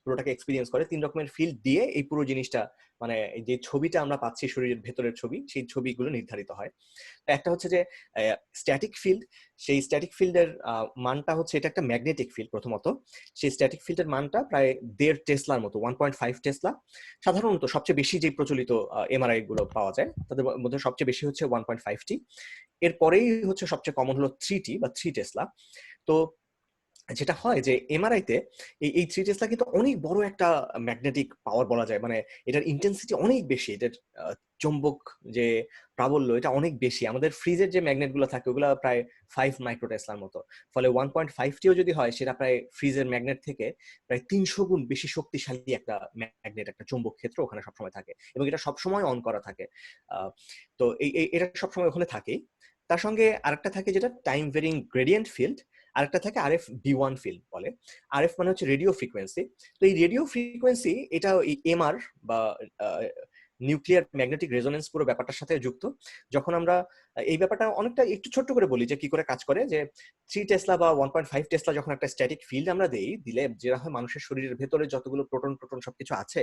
B: পুরোটাকে এক্সপিরিয়েন্স করে। 3 রকমের ফিল্ড দিয়ে এই পুরো জিনিসটা, মানে যে ছবিটা আমরা পাচ্ছি শরীরের ভেতরের ছবি, সেই ছবিগুলো নির্ধারিত হয়। একটা হচ্ছে যে স্ট্যাটিক ফিল্ড। সেই স্ট্যাটিক ফিল্ডের মানটা হচ্ছে, এটা একটা ম্যাগনেটিক ফিল্ড প্রথমত। সেই স্ট্যাটিক ফিল্ডের মানটা প্রায় 1.5 টেসলার মতো, 1.5 টেসলা। সাধারণত সবচেয়ে বেশি যে প্রচলিত এমআরআই গুলো পাওয়া যায় তাদের মধ্যে সবচেয়ে বেশি হচ্ছে 1.5 টি। এরপরেই হচ্ছে সবচেয়ে কমন হলো 3 টি বা 3 টেসলা। তো যেটা হয় যে এমআরআইতে এই 3 টেসলা কিন্তু অনেক বড় একটা ম্যাগনেটিক পাওয়ার বলা যায়, মানে এটার ইন্টেন্সিটি অনেক বেশি, এটার চৌম্বক যে প্রাবল্য এটা অনেক বেশি। আমাদের ফ্রিজের যে ম্যাগনেট গুলো থাকে ওগুলো প্রায় 5 মাইক্রো টেসলার মতো, ফলে 1.5 টিও যদি হয় সেটা প্রায় ফ্রিজের ম্যাগনেট থেকে প্রায় 300 গুণ বেশি শক্তিশালী একটা ম্যাগনেট, একটা চৌম্বক ক্ষেত্র ওখানে সবসময় থাকে, এবং এটা সবসময় অন করা থাকে। তো এটা সবসময় ওখানে থাকেই। তার সঙ্গে আরেকটা থাকে যেটা টাইম ভেরিং গ্রেডিয়েন্ট ফিল্ড, আরেকটা থাকে আরএফ বি1 ফিল্ড বলে। আরএফ মানে হচ্ছে রেডিও ফ্রিকোয়েন্সি। তো এই রেডিও ফ্রিকোয়েন্সি এটা এই এমআর বা নিউক্লিয়ার ম্যাগনেটিক রেজোনেন্স পুরো ব্যাপারটার সাথে যুক্ত। যখন আমরা এই ব্যাপারটা অনেকটা একটু ছোট্ট করে বলি যে কি করে কাজ করে, যে 3 টেসলা বা 1.5 টেসলা যখন একটা স্ট্যাটিক ফিল্ড আমরা দিলে যেটা হয়, মানুষের শরীরের ভেতরে যতগুলো প্রোটন প্রোটন সবকিছু আছে,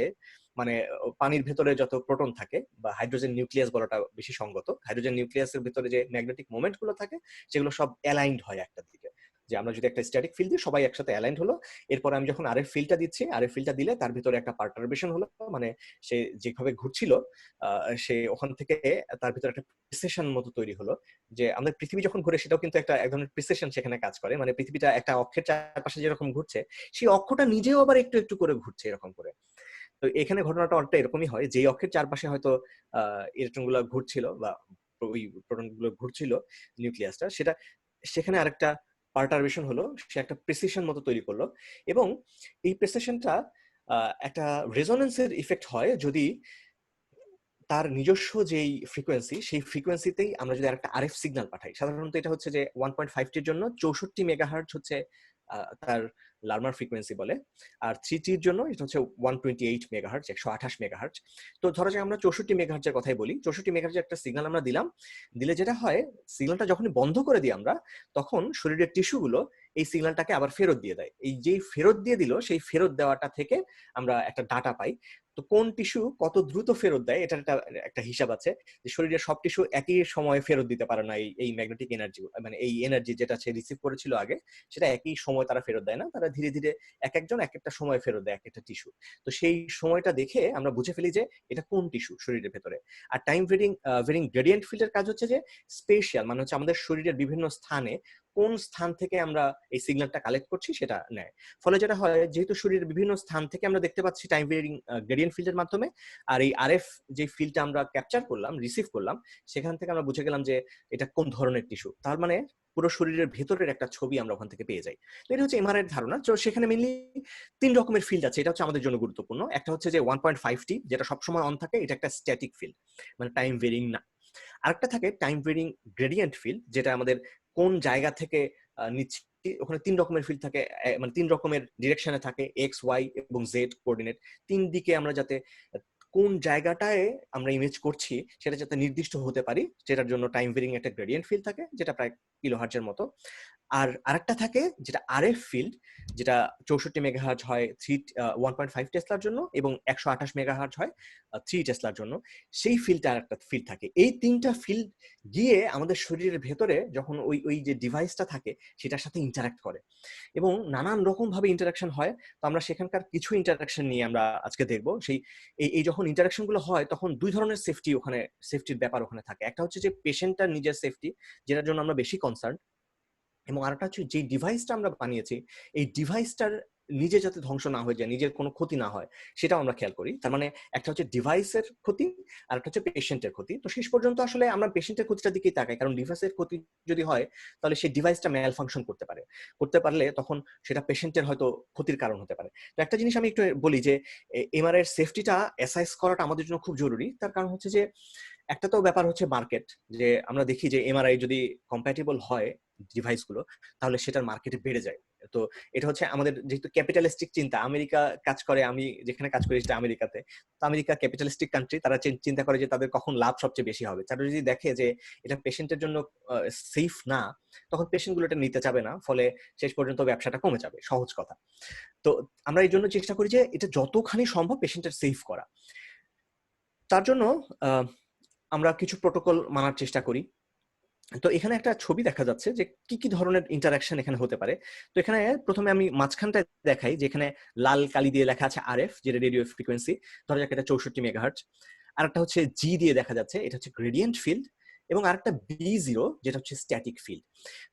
B: মানে পানির ভেতরে যত প্রোটন থাকে, বা হাইড্রোজেন নিউক্লিয়াস বলাটা বেশি সঙ্গত, হাইড্রোজেন নিউক্লিয়াসের ভেতরে যে ম্যাগনেটিক মোমেন্ট গুলো থাকে সেগুলো সব অ্যালাইন্ড হয় একটা দিকে। যে আমরা যদি একটা স্ট্যাটিক ফিল্ড দিই সবাই একসাথে অ্যালাইন্ড হলো, এরপর আমি যখন আরএফ ফিল্ডটা দিচ্ছি, আরএফ ফিল্ডটা দিলে তার ভিতরে একটা পারটারবেশন হলো, মানে সে যেভাবে ঘুরছিল সে ওখান থেকে তার ভিতরে একটা প্রিসেশন মতো তৈরি হলো। যে আমাদের পৃথিবী যখন ঘুরে সেটাও কিন্তু একটা এক ধরনের প্রিসেশন সেখানে কাজ করে, মানে পৃথিবীটা একটা অক্ষের চারপাশে যেরকম ঘুরছে সেই অক্ষটা নিজেও আবার একটু একটু করে ঘুরছে এরকম করে। তো এখানে ঘটনাটা অনেকটা এরকমই হয়, যে অক্ষের চারপাশে হয়তো ইলেকট্রন গুলো ঘুরছিল বা ওই প্রোটন গুলো ঘুরছিল, নিউক্লিয়াসটা সেটা সেখানে আরেকটা পার্টারবেশন হলো, সে একটা প্রিসিশন মতো তৈরি করলো। এবং এই প্রিসিশনটা একটা রেজোনেন্সের ইফেক্ট হয় যদি তার নিজস্ব যেই ফ্রিকোয়েন্সি, সেই ফ্রিকোয়েন্সিতেই আমরা যদি আরেকটা আরএফ সিগন্যাল পাঠাই। সাধারণত এটা হচ্ছে যে 1.5 টির জন্য 64 মেগাহার্টজ হচ্ছে তার লার্মার ফ্রিকোয়েন্সি বলে, আর 3 টির জন্য এটা হচ্ছে 128 মেগাহার্টজ, 128 মেগাহার্টজ। তো ধরো যে আমরা 64 মেগাহার্টজের কথাই বলি, 64 মেগাহার্টজের একটা সিগন্যাল আমরা দিলাম, দিলে যেটা হয় সিগন্যালটা যখনই বন্ধ করে দিই আমরা, তখন শরীরের টিস্যুগুলো এই সিগন্যালটাকে আবার ফেরত দিয়ে দেয়। এই যেই ফেরত দিয়ে দিল, সেই ফেরত দেওয়াটা থেকে আমরা একটা ডাটা পাই। তো কোন টিস্যু কত দ্রুত ফেরত দেয় এটার একটা হিসাব আছে, যে শরীরের সব টিস্যু একই সময়ে ফেরত দিতে পারে না এই ম্যাগনেটিক এনার্জি, মানে এই এনার্জি যেটা সে রিসিভ করেছিল আগে, সেটা একই সময় তারা ফেরত দেয় না, তারা ধীরে ধীরে এক একজন এক একটা সময় ফেরত দেয় এক একটা টিস্যু। তো সেই সময়টা দেখে আমরা বুঝে ফেলি যে এটা কোন টিস্যু শরীরের ভেতরে। আর টাইম ভেরিং গ্রেডিয়েন্ট ফিল্ডের কাজ হচ্ছে যে স্পেশাল, মানে হচ্ছে আমাদের শরীরের বিভিন্ন স্থানে কোন স্থান থেকে আমরা এই সিগন্যালটা কালেক্ট করছি সেটা নেয়। ফলে যেটা হয়, যেহেতু শরীরের বিভিন্ন স্থান থেকে আমরা দেখতে পাচ্ছি টাইম ভেরিং গ্রেডিয়েন্ট ফিল্ডের মাধ্যমে, আর এই আরএফ যে ফিল্ডটা আমরা ক্যাপচার করলাম, রিসিভ করলাম, সেখান থেকে আমরা বুঝে গেলাম যে এটা কোন ধরনের টিস্যু। তার মানে পুরো শরীরের ভেতরের একটা ছবি আমরা ওখান থেকে পেয়ে যাই। তো এটা হচ্ছে এমআরআই এর ধারণা। তো সেখানে মেইনলি ৩ রকমের ফিল্ড আছে, এটা হচ্ছে আমাদের জন্য গুরুত্বপূর্ণ। একটা হচ্ছে যে 1.5T, যেটা সবসময় অন থাকে, এটা একটা স্ট্যাটিক ফিল্ড, মানে টাইম ভেরিং না। আরেকটা থাকে টাইম ভেরিং গ্রেডিয়েন্ট ফিল্ড, যেটা আমাদের কোন জায়গা থেকে নিচ্ছি, ওখানে ৩ রকমের ফিল্ড থাকে, মানে ৩ রকমের ডিরেকশনে থাকে, এক্স, ওয়াই এবং জেড কোঅর্ডিনেট। ৩ দিকে আমরা যাতে কোন জায়গাটায় আমরা ইমেজ করছি সেটা যাতে নির্দিষ্ট হতে পারি, সেটার জন্য টাইম ভেরিং একটা গ্রেডিয়েন্ট ফিল্ড থাকে, যেটা প্রায় কিলোহার্টজের মতো। আর আরেকটা থাকে যেটা আরএফ ফিল্ড, যেটা 64 মেগাহার্জ হয় 1.5 টেসলার জন্য, এবং 128 মেগাহার্জ হয় 3 টেসলার জন্য। সেই ফিল্ডটা আরেকটা ফিল্ড থাকে। এই ৩টা ফিল্ড গিয়ে আমাদের শরীরের ভেতরে যখন ওই ওই যে ডিভাইসটা থাকে সেটার সাথে ইন্টারঅ্যাক্ট করে, এবং নানান রকম ভাবে ইন্টারাকশন হয়। তো আমরা সেখানকার কিছু ইন্টারাকশন নিয়ে আমরা আজকে দেখবো। সেই এই যখন ইন্টারাকশন গুলো হয়, তখন ২ ধরনের সেফটির ব্যাপার ওখানে থাকে। একটা হচ্ছে যে পেশেন্টটার নিজের সেফটি, যেটার জন্য আমরা বেশি কনসার্ন, এবং আরেকটা হচ্ছে যে ডিভাইসটা আমরা বানিয়েছি, এই ডিভাইসটার নিজে যাতে ধ্বংস না হয়ে যায়, নিজের কোনো ক্ষতি না হয়, সেটাও আমরা খেয়াল করি। তার মানে একটা হচ্ছে ডিভাইসের ক্ষতি, আর একটা হচ্ছে পেশেন্টের ক্ষতি। তো শেষ পর্যন্ত আসলে আমরা পেশেন্টের ক্ষতিটার দিকেই তাকাই, কারণ ডিভাইসের ক্ষতি যদি হয় তাহলে সেই ডিভাইসটা ম্যাল ফাংশন করতে পারলে তখন সেটা পেশেন্টের হয়তো ক্ষতির কারণ হতে পারে। তো একটা জিনিস আমি একটু বলি যে এমআরআই এর সেফটিটা অ্যাসাইজ করাটা আমাদের জন্য খুব জরুরি। তার কারণ হচ্ছে যে একটা তো ব্যাপার হচ্ছে মার্কেট, যে আমরা দেখি যে এমআরআই যদি কম্প্যাটিবল হয় ডিভাইসগুলো, তাহলে সেটার মার্কেটে বেড়ে যায়। তো এটা হচ্ছে আমাদের যেহেতু ক্যাপিটালিস্টিক চিন্তা, আমেরিকা কাজ করে, আমি যেখানে কাজ করি সেটা আমেরিকাতে। তো আমেরিকা ক্যাপিটালিস্টিক কান্ট্রি, তারা চিন্তা করে যে তাদের কখন লাভ সবচেয়ে বেশি হবে। তারা যদি দেখে যে এটা পেশেন্টের জন্য সেফ না, তখন পেশেন্টগুলো এটা নিতে চাবে না, ফলে শেষ পর্যন্ত ব্যবসাটা কমে যাবে, সহজ কথা। তো আমরা এই জন্য চেষ্টা করি যে এটা যতখানি সম্ভব পেশেন্টের সেফ করা। তার জন্য আমরা কিছু প্রোটোকল মানার চেষ্টা করি। তো এখানে একটা ছবি দেখা যাচ্ছে যে কি কি ধরনের ইন্টারাকশন এখানে হতে পারে। তো এখানে প্রথমে আমি মাঝখানটা দেখাই, যেখানে লাল কালি দিয়ে লেখা আছে আরএফ, যেটা রেডিও ফ্রিকোয়েন্সি, ধরা যাক এটা 64 মেগাহার্টজ। আর একটা হচ্ছে জি দিয়ে দেখা যাচ্ছে, এটা হচ্ছে গ্রেডিয়েন্ট ফিল্ড, এবং আরেকটা বি0, যেটা হচ্ছে স্ট্যাটিক ফিল্ড।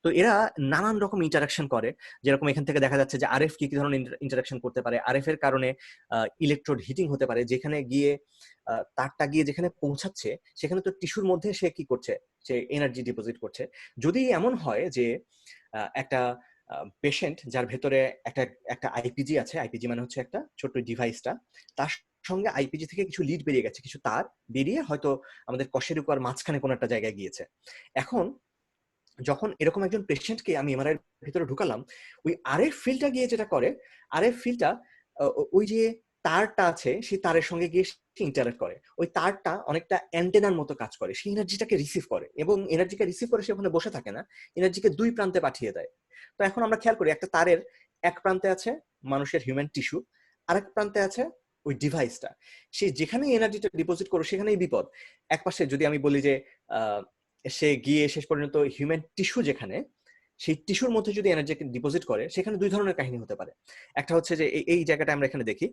B: তো এরা নানান রকম ইন্টারাকশন করে, যেরকম এখান থেকে দেখা যাচ্ছে যে আরএফ কি কি ধরনের ইন্টারাকশন করতে পারে। আরএফ এর কারণে ইলেকট্রোড হিটিং হতে পারে, যেখানে গিয়ে তারটা গিয়ে যেখানে পৌঁছাচ্ছে সেখানে তো টিস্যুর মধ্যে সে কি করছে, সে এনার্জি ডিপোজিট করছে। যদি এমন হয় যে একটা পেশেন্ট যার ভেতরে একটা একটা আইপিজি আছে, আইপিজি মানে হচ্ছে একটা ছোট্ট ডিভাইসটা, তার সঙ্গে আইপিজি থেকে কিছু লিড বেরিয়ে গেছে, কিছু তার বেরিয়ে হয়তো আমাদের কশের উপর মাঝখানে কোনো একটা জায়গায় গিয়েছে। এখন যখন এরকম একজন পেশেন্টকে আমি এমআরআই ভিতরে ঢুকালাম, ওই আরএফ ফিল্ডটা গিয়ে যেটা করে, আরএফ ফিল্ডটা ওই যে তারটা আছে সেই তারের সঙ্গে গিয়ে ইন্টারাক্ট করে। ওই তারটা অনেকটা অ্যান্টেনার মতো কাজ করে, সেই এনার্জিটাকে রিসিভ করে, এবং এনার্জিকে রিসিভ করে সে ওখানে বসে থাকে না, এনার্জিকে ২ প্রান্তে পাঠিয়ে দেয়। তো এখন আমরা খেয়াল করি, একটা তারের এক প্রান্তে আছে মানুষের হিউম্যান টিস্যু, আরেক প্রান্তে আছে ওই ডিভাইসটা। সে যেখানেই এনার্জিটা ডিপোজিট করো সেখানেই বিপদ। একপাশে যদি আমি বলি যে সে গিয়ে শেষ পর্যন্ত হিউম্যান টিস্যু যেখানে, সেই টিস্যুর মধ্যে যদি এনার্জিকে ডিপোজিট করে, সেখানে ২ ধরনের কাহিনী হতে পারে। একটা হচ্ছে যে এই জায়গাটা আমরা এখানে দেখি,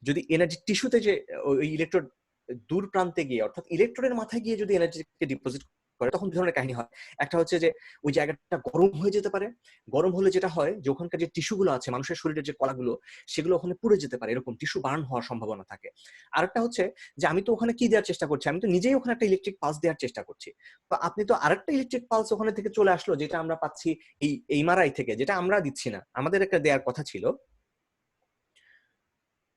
B: যদি এনার্জি টিস্যুতে যে ওই ইলেকট্রোড দূর প্রান্তে গিয়ে, অর্থাৎ ইলেকট্রোডের মাথায় গিয়ে যদি এনার্জিকে ডিপোজিট করে, তখন ২ ধরনের কাহিনী হয়। একটা হচ্ছে যে ওই জায়গাটা গরম হয়ে যেতে পারে, গরম হলে যেটা হয় যে ওখানকার যে টিস্যুগুলো আছে, মানুষের শরীরের যে কলাগুলো, সেগুলো ওখানে পুড়ে যেতে পারে, এরকম টিস্যু বার্ন হওয়ার সম্ভাবনা থাকে। আরেকটা হচ্ছে যে আমি তো ওখানে কি দেওয়ার চেষ্টা করছি, আমি তো নিজেই ওখানে একটা ইলেকট্রিক পালস দেওয়ার চেষ্টা করছি। তো আপনি তো আরেকটা ইলেকট্রিক পালস ওখানে থেকে চলে আসলো, যেটা আমরা পাচ্ছি এই এমআরআই থেকে, যেটা আমরা দিচ্ছি না, আমাদের একটা দেওয়ার কথা ছিল,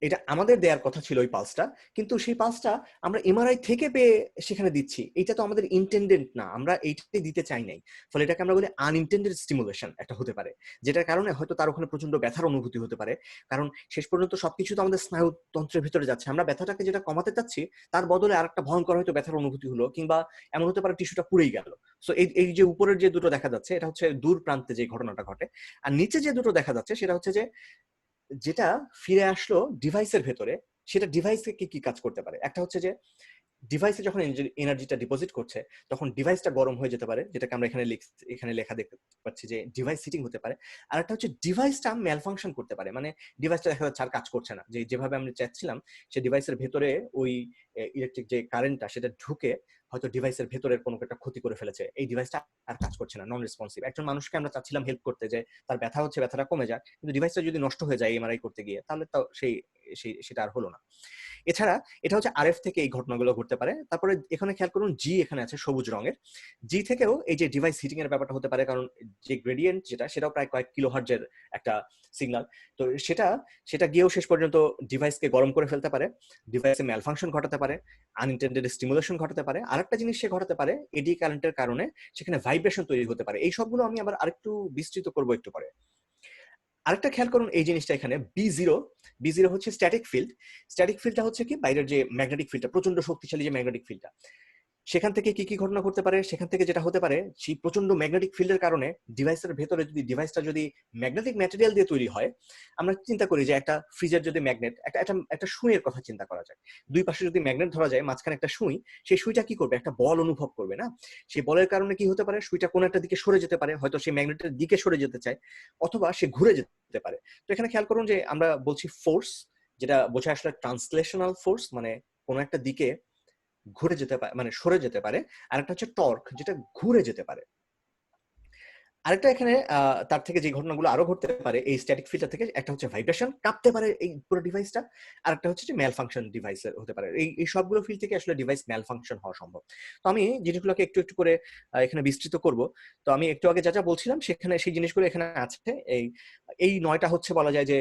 B: এটা আমাদের দেওয়ার কথা ছিল ওই পালসটা, কিন্তু সেই পালসটা আমরা এমআরআই থেকে পেয়ে সেখানে দিচ্ছি। এটা তো আমাদের ইন্টেন্ডেড না, আমরা এইটাই দিতে চাই নাই। ফলে এটাকে আমরা বলি আনইন্টেন্ডেড স্টিমুলেশন একটা হতে পারে, যেটার কারণে হয়তো তার ওখানে প্রচন্ড ব্যথার অনুভূতি হতে পারে। কারণ শেষ পর্যন্ত সবকিছু তো আমাদের স্নায়ুতন্ত্রের ভিতরে যাচ্ছে, আমরা ব্যথাটাকে যেটা কমাতে চাচ্ছি তার বদলে আরেকটা ভয়ঙ্কর হয়তো ব্যথার অনুভূতি হলো, কিংবা এমন হতে পারে টিস্যুটা পুড়েই গেল। সো এই যে উপরের যে দুটো দেখা যাচ্ছে, এটা হচ্ছে দূর প্রান্তে যে ঘটনাটা ঘটে। আর নিচে যে দুটো দেখা যাচ্ছে সেটা হচ্ছে যে যেটা ফিরে আসলো ডিভাইসের ভেতরে, সেটা ডিভাইসে কি কি কাজ করতে পারে। একটা হচ্ছে যে ডিভাইসে যখন এনার্জিটা ডিপোজিট করছে তখন ডিভাইসটা গরম হয়ে যেতে পারে, যেটাকে আমরা এখানে লেখা দেখতে পাচ্ছি যে ডিভাইস হিটিং হতে পারে। আর একটা হচ্ছে ডিভাইসটা ম্যাল ফাংশন করতে পারে, মানে ডিভাইসটা দেখা যাচ্ছে আর কাজ করছে না, যেভাবে আমরা চাচ্ছিলাম সে ডিভাইসের ভেতরে ওই ইলেকট্রিক যে কারেন্টটা সেটা ঢুকে হয়তো ডিভাইসের ভেতরের কোনো একটা ক্ষতি করে ফেলেছে, এই ডিভাইসটা আর কাজ করছে না, নন রেসপন্সিভ। একজন মানুষকে আমরা চাচ্ছিলাম হেল্প করতে, যে তার ব্যথা হচ্ছে, ব্যথাটা কমে যায়, কিন্তু ডিভাইসটা যদি নষ্ট হয়ে যায় এমআরআই করতে গিয়ে, তাহলে তো সেটা আর হলো না। এছাড়া এটা হচ্ছে আরএফ থেকে এই ঘটনাগুলো ঘটতে পারে। তারপরে এখানে খেয়াল করুন জি এখানে আছে সবুজ রঙের, জি থেকেও এই যে ডিভাইস হিটিং এর ব্যাপারটা হতে পারে, কারণ যে গ্রেডিয়েন্ট সেটাও প্রায় কয়েক কিলোহার্টজের একটা সিগন্যাল। তো সেটা গিয়েও শেষ পর্যন্ত ডিভাইসকে গরম করে ফেলতে পারে, ডিভাইসে ম্যালফাংশন ঘটাতে পারে, আনইনটেন্ডেড স্টিমুলেশন ঘটাতে পারে। আরেকটা জিনিস সে ঘটাতে পারে, এডি কারেন্টের কারণে সেখানে ভাইব্রেশন তৈরি হতে পারে। এই সবগুলো আমি আবার আরেকটু বিস্তৃত করবো একটু পরে। আরেকটা খেয়াল করুন এই জিনিসটা এখানে বি জিরো হচ্ছে স্ট্যাটিক ফিল্ড। স্ট্যাটিক ফিল্ডটা হচ্ছে কি বাইরের যে ম্যাগনেটিক ফিল্ডটা, প্রচন্ড শক্তিশালী যে ম্যাগনেটিক ফিল্ডটা, সেখান থেকে কি ঘটনা করতে পারে, সেখান থেকে যেটা হতে পারে সেই প্রচন্ড ম্যাগনেটিক ফিল্ডের কারণে ডিভাইসের ভেতরে যদি ডিভাইসটা যদি ম্যাগনেটিক ম্যাটেরিয়াল দিয়ে তৈরি হয়, আমরা চিন্তা করি যে একটা ফ্রিজের যদি ম্যাগনেট, একটা সুইয়ের কথা চিন্তা করা যায়, দুই পাশে যদি ম্যাগনেট ধরা যায়, মাঝখানে একটা সুই, সেই সুইটা কি করবে, একটা বল অনুভব করবে না? সেই বলের কারণে কি হতে পারে, সুইটা কোনো একটা দিকে সরে যেতে পারে, হয়তো সেই ম্যাগনেটের দিকে সরে যেতে চায়, অথবা সে ঘুরে যেতে পারে। তো এখানে খেয়াল করুন যে আমরা বলছি ফোর্স, যেটা বোঝায় আসলে ট্রান্সলেশনাল ফোর্স, মানে কোনো একটা দিকে ঘুরে যেতে পারে, মানে সরে যেতে পারে। আর একটা হচ্ছে টর্ক, যেটা ঘুরে যেতে পারে। আরেকটা এখানে তার থেকে যে ঘটনাগুলো আরো ঘটতে পারে এই স্ট্যাটিক ফিল্টার থেকে, একটা হচ্ছে ভাইব্রেশন, কাঁপতে পারে এই পুরো ডিভাইসটা। আর একটা হচ্ছে যে ম্যাল ফাংশন ডিভাইসের হতে পারে। এই সবগুলো ফিল্ড থেকে আসলে ডিভাইস ম্যাল ফাংশন হওয়া সম্ভব। তো আমি জিনিসগুলোকে একটু একটু করে এখানে বিস্তৃত করব। তো আমি একটু আগে যা বলছিলাম সেখানে সেই জিনিসগুলো এখানে আছে। এই 9টা হচ্ছে বলা যায় যে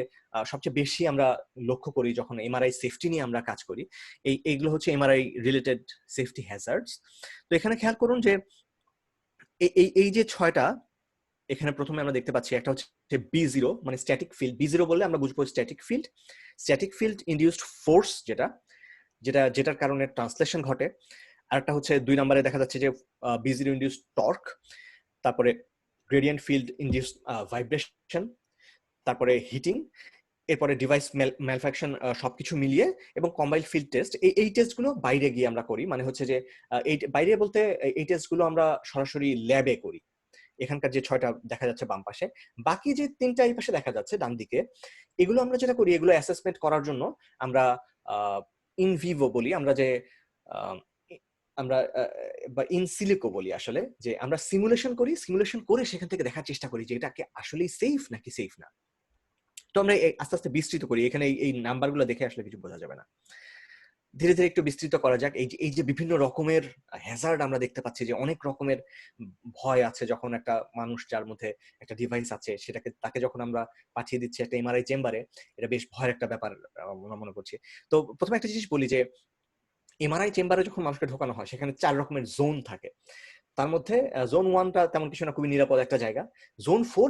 B: সবচেয়ে বেশি আমরা লক্ষ্য করি যখন এমআরআই সেফটি নিয়ে আমরা কাজ করি। এইগুলো হচ্ছে এমআরআই রিলেটেড সেফটি হ্যাজার্ডস। তো এখানে খেয়াল করুন যে এই যে 6টা এখানে প্রথমে আমরা দেখতে পাচ্ছি, একটা হচ্ছে বি জিরো, মানে স্ট্যাটিক ফিল্ড। বি জিরো বললে আমরা বুঝবো স্ট্যাটিক ফিল্ড ইনডিউসড ফোর্স, যেটার কারণে ট্রান্সলেশন ঘটে। আর একটা হচ্ছে 2 নম্বরে দেখা যাচ্ছে যে বি জিরো ইনডিউসড টর্ক, তারপরে গ্রেডিয়েন্ট ফিল্ড ইনডিউসড ভাইব্রেশন, তারপরে হিটিং, এরপরে ডিভাইস ম্যালফাংশন, সবকিছু মিলিয়ে, এবং কম্বাইন্ড ফিল্ড টেস্ট। এই টেস্টগুলো বাইরে গিয়ে আমরা করি, মানে হচ্ছে যে এই বাইরে বলতে এই টেস্টগুলো আমরা সরাসরি ল্যাবে করি। এখানকার যে 6টা দেখা যাচ্ছে বাম পাশে, বাকি যে 3টা এই পাশে দেখা যাচ্ছে ডান দিকে, এগুলো আমরা যেটা করি, এগুলো অ্যাসেসমেন্ট করার জন্য আমরা ইন ভিভো বলি, আমরা বা ইন সিলিকো বলি আসলে, যে আমরা সিমুলেশন করে সেখান থেকে দেখার চেষ্টা করি যে এটা কি আসলেই সেফ নাকি সেফ না। তো আমরা আস্তে আস্তে বিস্তৃত করি, এখানে এই নাম্বারগুলো দেখে আসলে কিছু বোঝা যাবে না। ধীরে ধীরে একটু বিস্তৃত করা যাক। এই যে বিভিন্ন রকমের হ্যাজার্ড আমরা দেখতে পাচ্ছি, যে অনেক রকমের ভয় আছে যখন একটা মানুষ যার মধ্যে একটা ডিভাইস আছে তাকে যখন আমরা পাঠিয়ে দিচ্ছি একটা এমআরআই চেম্বারে, এটা বেশ ভয়ের একটা ব্যাপার মনে করছি। তো প্রথমে একটা জিনিস বলি যে এমআরআই চেম্বারে যখন মানুষকে ঢোকানো হয় সেখানে 4 রকমের জোন থাকে। তার মধ্যে জোন 1টা তেমন কিছু না, খুবই নিরাপদ একটা জায়গা। জোন 4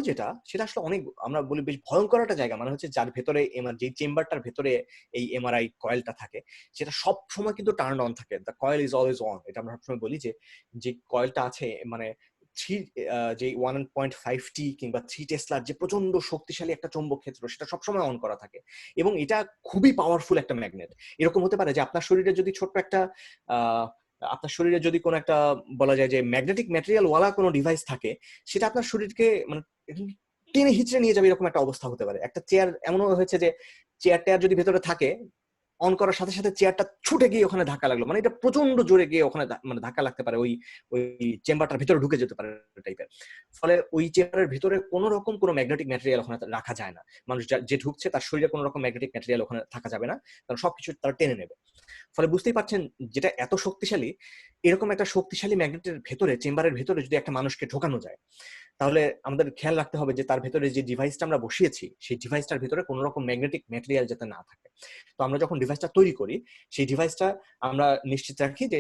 B: সেটা আসলে অনেক, আমরা বলি বেশ ভয়ঙ্কর একটা জায়গা, মানে হচ্ছে যার ভেতরে যে চেম্বারটার ভেতরে এই এমআরআই কয়েলটা থাকে, সেটা সব সময় কিন্তু টার্ন অন থাকে। The coil is always on, এটা আমরা সবসময় বলি যে কয়েলটা আছে, মানে যে 1.5T কিংবা 3 টেসলার যে প্রচন্ড শক্তিশালী একটা চৌম্বক ক্ষেত্র, সেটা সবসময় অন করা থাকে, এবং এটা খুবই পাওয়ারফুল একটা ম্যাগনেট। এরকম হতে পারে যে আপনার শরীরে যদি ছোট্ট একটা আপনার শরীরে যদি কোনো একটা বলা যায় যে ম্যাগনেটিক ম্যাটেরিয়াল ওয়ালা কোনো ডিভাইস থাকে, সেটা আপনার শরীরকে মানে টেনে হিচড়ে নিয়ে যাবে, এরকম একটা অবস্থা হতে পারে। একটা চেয়ার এমনও হয়েছে যে চেয়ারটা যদি ভেতরে থাকে, অন করার সাথে সাথে চেয়ারটা ছুটে গিয়ে ওখানে ধাক্কা লাগলো, মানে এটা প্রচন্ড জোরে গিয়ে ওখানে মানে ধাক্কা লাগতে পারে, ওই চেম্বারটার ভিতরে ঢুকে যেতে পারে টাইপের। ফলে ওই চেম্বারের ভিতরে কোনো রকম কোনো ম্যাগনেটিক ম্যাটেরিয়াল ওখানে রাখা যায় না। মানুষ যে ঢুকছে তার শরীরে কোনো রকম ম্যাগনেটিক ম্যাটেরিয়াল ওখানে থাকা যাবে না, কারণ সবকিছু তারা টেনে নেবে। ফলে বুঝতেই পারছেন যেটা এত শক্তিশালী, এরকম একটা শক্তিশালী ম্যাগনেটের ভেতরে, চেম্বারের ভেতরে যদি একটা মানুষকে ঢোকানো যায়, তাহলে আমাদের খেয়াল রাখতে হবে যে তার ভেতরে যে ডিভাইসটা আমরা বসিয়েছি, সেই ডিভাইসটার ভেতরে কোনো রকম ম্যাগনেটিক ম্যাটেরিয়াল যাতে না থাকে। তো আমরা যখন ডিভাইসটা তৈরি করি, সেই ডিভাইসটা আমরা নিশ্চিত রাখি যে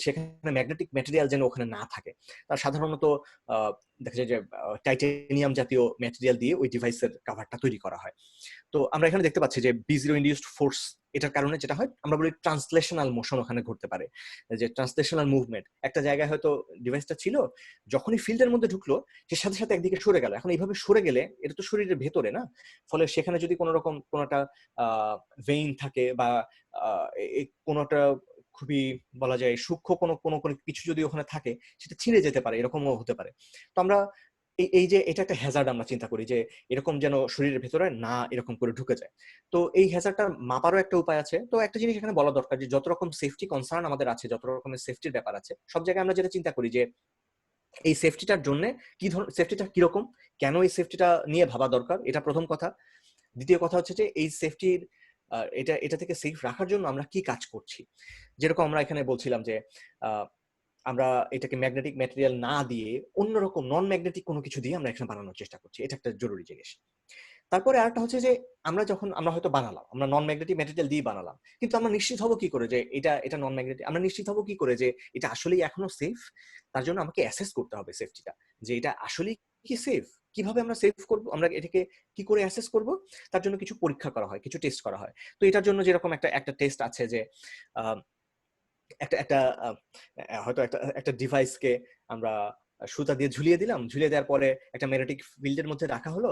B: সেখানে ম্যাগনেটিক ম্যাটেরিয়াল যেন ওখানে না থাকে। তার সাধারণত দেখা যায় যে টাইটেনিয়াম জাতীয় ম্যাটেরিয়াল দিয়ে ওই ডিভাইসের কভারটা তৈরি করা হয়। তো আমরা এখানে দেখতে পাচ্ছি যে বি জিরো ইনডিউসড ফোর্স, এটার কারণে যেটা হয় আমরা বলি ট্রান্সলেশনাল মোশন ওখানে ঘটতে পারে, যে ট্রান্সলেশনাল মুভমেন্ট। একটা জায়গায় হয়তো ডিভাইসটা ছিল, যখনই ফিল্ডের মধ্যে ঢুকলো সে সাথে সাথে একদিকে সরে গেল। এখন এইভাবে সরে গেলে এটা তো শরীরের ভেতরে না, ফলে সেখানে যদি কোনো রকম কোনো একটা ভেইন থাকে বা কোনো একটা খুবই বলা যায় সূক্ষ্ম কোনো কোনো কোনো কিছু যদি ওখানে থাকে সেটা ছিঁড়ে যেতে পারে, এরকমও হতে পারে। তো আমরা এই যে এটা একটা হ্যাজার্ড আমরা চিন্তা করি যে এরকম যেন শরীরের ভেতরে না এরকম করে ঢুকে যায়। তো এই হ্যাজার্ডটা মাপারও একটা উপায় আছে। তো একটা জিনিস এখানে বলা দরকার যে যত রকম সেফটি কনসার্ন আমাদের আছে, যত রকমের সেফটির ব্যাপার আছে, সব জায়গায় আমরা যেটা চিন্তা করি যে এই সেফটিটার জন্য কি ধরনের সেফটিটা কিরকম, কেন এই সেফটিটা নিয়ে ভাবা দরকার, এটা প্রথম কথা। দ্বিতীয় কথা হচ্ছে যে এই সেফটির এটা থেকে সেফ রাখার জন্য আমরা কি কাজ করছি। যেরকম আমরা এখানে বলছিলাম যে আমরা এটাকে ম্যাগনেটিক ম্যাটেরিয়াল না দিয়ে অন্যরকম নন ম্যাগনেটিক কোনো কিছু দিয়ে আমরা এখানে বানানোর চেষ্টা করছি, এটা একটা জরুরি জিনিস। তারপরে আরেকটা হচ্ছে যে আমরা হয়তো বানালাম, আমরা নন ম্যাগনেটিক ম্যাটেরিয়াল দিয়ে বানালাম, কিন্তু আমরা নিশ্চিত হব কি করে যে এটা নন ম্যাগনেটিক, আমরা নিশ্চিত হব কি করে যে এটা আসলেই এখনো সেফ। তার জন্য আমাকে অ্যাসেস করতে হবে সেফটিটা, যে এটা আসলেই কি সেফ। কিভাবে আমরা সেফ করব, আমরা এটাকে কি করে অ্যাসেস করব, তার জন্য কিছু পরীক্ষা করা হয়, কিছু টেস্ট করা হয়। তো এটার জন্য যেরকম একটা টেস্ট আছে যে একটা একটা হয়তো একটা ডিভাইসকে আমরা সুতা দিয়ে ঝুলিয়ে দিলাম, ঝুলিয়ে দেওয়ার পরে একটা ম্যাগনেটিক ফিল্ডের মধ্যে রাখা হলো।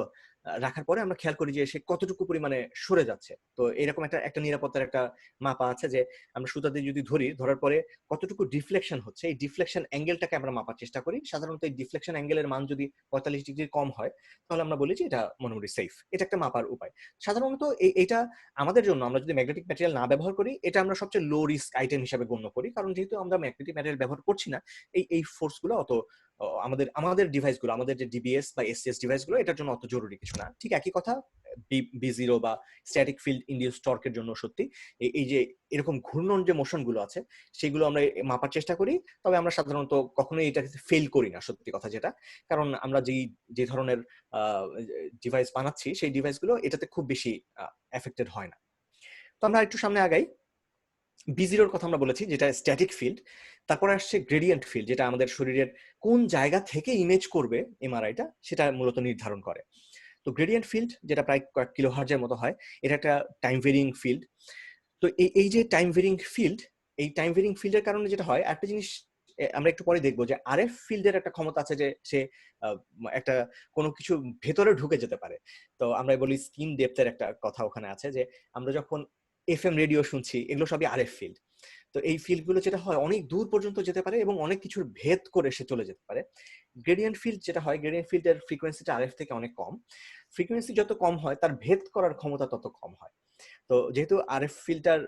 B: রাখার পরে আমরা খেয়াল করি যে সে কতটুকু পরিমাণে সরে যাচ্ছে। তো এরকম একটা নিরাপত্তার একটা মাপা আছে যে আমরা সুতা দিয়ে যদি ধরার পরে কতটুকু ডিফ্লেকশন হচ্ছে, এই ডিফ্লেকশন অ্যাঙ্গেলটাকে আমরা মাপার চেষ্টা করি। সাধারণত এই ডিফ্লেকশন অ্যাঙ্গেলের মান যদি 45 ডিগ্রির কম হয় তাহলে আমরা বলি যে এটা মোটামুটি সেফ। এটা একটা মাপার উপায়। সাধারণত এটা আমাদের জন্য, আমরা যদি ম্যাগনেটিক ম্যাটেরিয়াল না ব্যবহার করি, এটা আমরা সবচেয়ে লো রিস্ক আইটেম হিসেবে গণ্য করি। কারণ যেহেতু আমরা ম্যাগনেটিক ম্যাটেরিয়াল ব্যবহার করছি না, এই ফোর্স গুলো অত আমাদের ডিভাইস গুলো, আমাদের যে ডিবিএস বা এসসিএস ডিভাইস গুলো, এটার জন্য অত জরুরি কিছু না। ঠিক একই কথা বি0 বা স্ট্যাটিক ফিল্ড ইন্ডিউস টর্কের জন্য সত্যি। এই যে এরকম ঘূর্ণন যে মোশন গুলো আছে সেগুলো আমরা মাপার চেষ্টা করি। তবে আমরা সাধারণত কখনোই এটা ফেল করি না, সত্যি কথা যেটা। কারণ আমরা যে ধরনের ডিভাইস বানাচ্ছি সেই ডিভাইস গুলো এটাতে খুব বেশি এফেক্টেড হয় না। তো আমরা একটু সামনে আগাই। বি0 কথা আমরা বলেছি, যেটা স্ট্যাটিক ফিল্ড। তারপরে আসছে গ্রেডিয়েন্ট ফিল্ড, যেটা আমাদের শরীরের কোন জায়গা থেকে ইমেজ করবে এমআরআইটা সেটা মূলত নির্ধারণ করে। তো গ্রেডিয়েন্ট ফিল্ড, যেটা প্রায় কয়েক কিলো হার্জের মতো হয়, এটা একটা টাইম ভেরিং ফিল্ড। তো এই যে টাইম ভেরিং ফিল্ড, এই টাইম ভেরিং ফিল্ডের কারণে যেটা হয়, একটা জিনিস আমরা একটু পরে দেখবো যে আরএফ ফিল্ডের একটা ক্ষমতা আছে যে সে একটা কোনো কিছু ভেতরে ঢুকে যেতে পারে। তো আমরা বলি স্কিন ডেপথের একটা কথা ওখানে আছে, যে আমরা যখন এফএম রেডিও শুনছি এগুলো সবই আরএফ ফিল্ড। তো এই ফিল্ড গুলো যেটা হয় অনেক দূর পর্যন্ত যেতে পারে এবং অনেক কিছুর ভেদ করে সে চলে যেতে পারে। গ্রেডিয়েন্ট ফিল্ড যেটা হয়, গ্রেডিয়েন্ট ফিল্ডের ফ্রিকোয়েন্সিটা আরএফ থেকে অনেক কম। ফ্রিকোয়েন্সি যত কম হয় তার ভেদ করার ক্ষমতা তত কম হয়। তো যেহেতু আরএফ ফিল্টার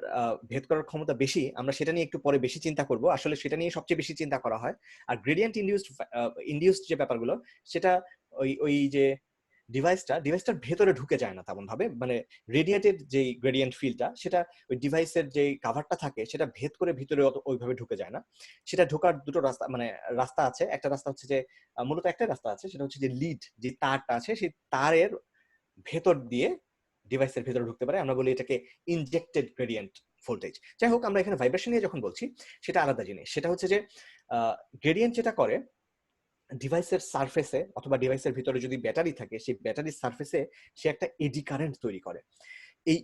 B: ভেদ করার ক্ষমতা বেশি, আমরা সেটা নিয়ে একটু পরে বেশি চিন্তা করব। আসলে সেটা নিয়ে সবচেয়ে বেশি চিন্তা করা হয়। আর গ্রেডিয়েন্ট ইন্ডিউসড যে ব্যাপারগুলো, সেটা ওই যে ডিভাইসটার ভেতরে ঢুকে যায় না তেমন ভাবে। মানে রেডিয়েটেড যে গ্রেডিয়েন্ট ফিল্ডটা, সেটা ওই ডিভাইসের যে কাভারটা থাকে সেটা ভেদ করে ভিতরে ওইভাবে ঢুকে যায় না। সেটা ঢোকার দুটো রাস্তা, মানে রাস্তা আছে। একটা রাস্তা হচ্ছে যে মূলত একটা রাস্তা আছে, সেটা হচ্ছে যে লিড, যে তারটা আছে সেই তারের ভেতর দিয়ে ডিভাইসের ভেতরে ঢুকতে পারে। আমরা বলি এটাকে ইনজেক্টেড গ্রেডিয়েন্ট ভোল্টেজ। যাই হোক, আমরা এখানে ভাইব্রেশন নিয়ে যখন বলছি সেটা আলাদা জিনিস। সেটা হচ্ছে যে গ্রেডিয়েন্ট যেটা করে, ডিভাইসের সারফেসে অথবা ডিভাইসের ভিতরে যদি ব্যাটারি থাকে, সেই ব্যাটারির সারফেসে সে একটা এডি কারেন্ট তৈরি করে। এই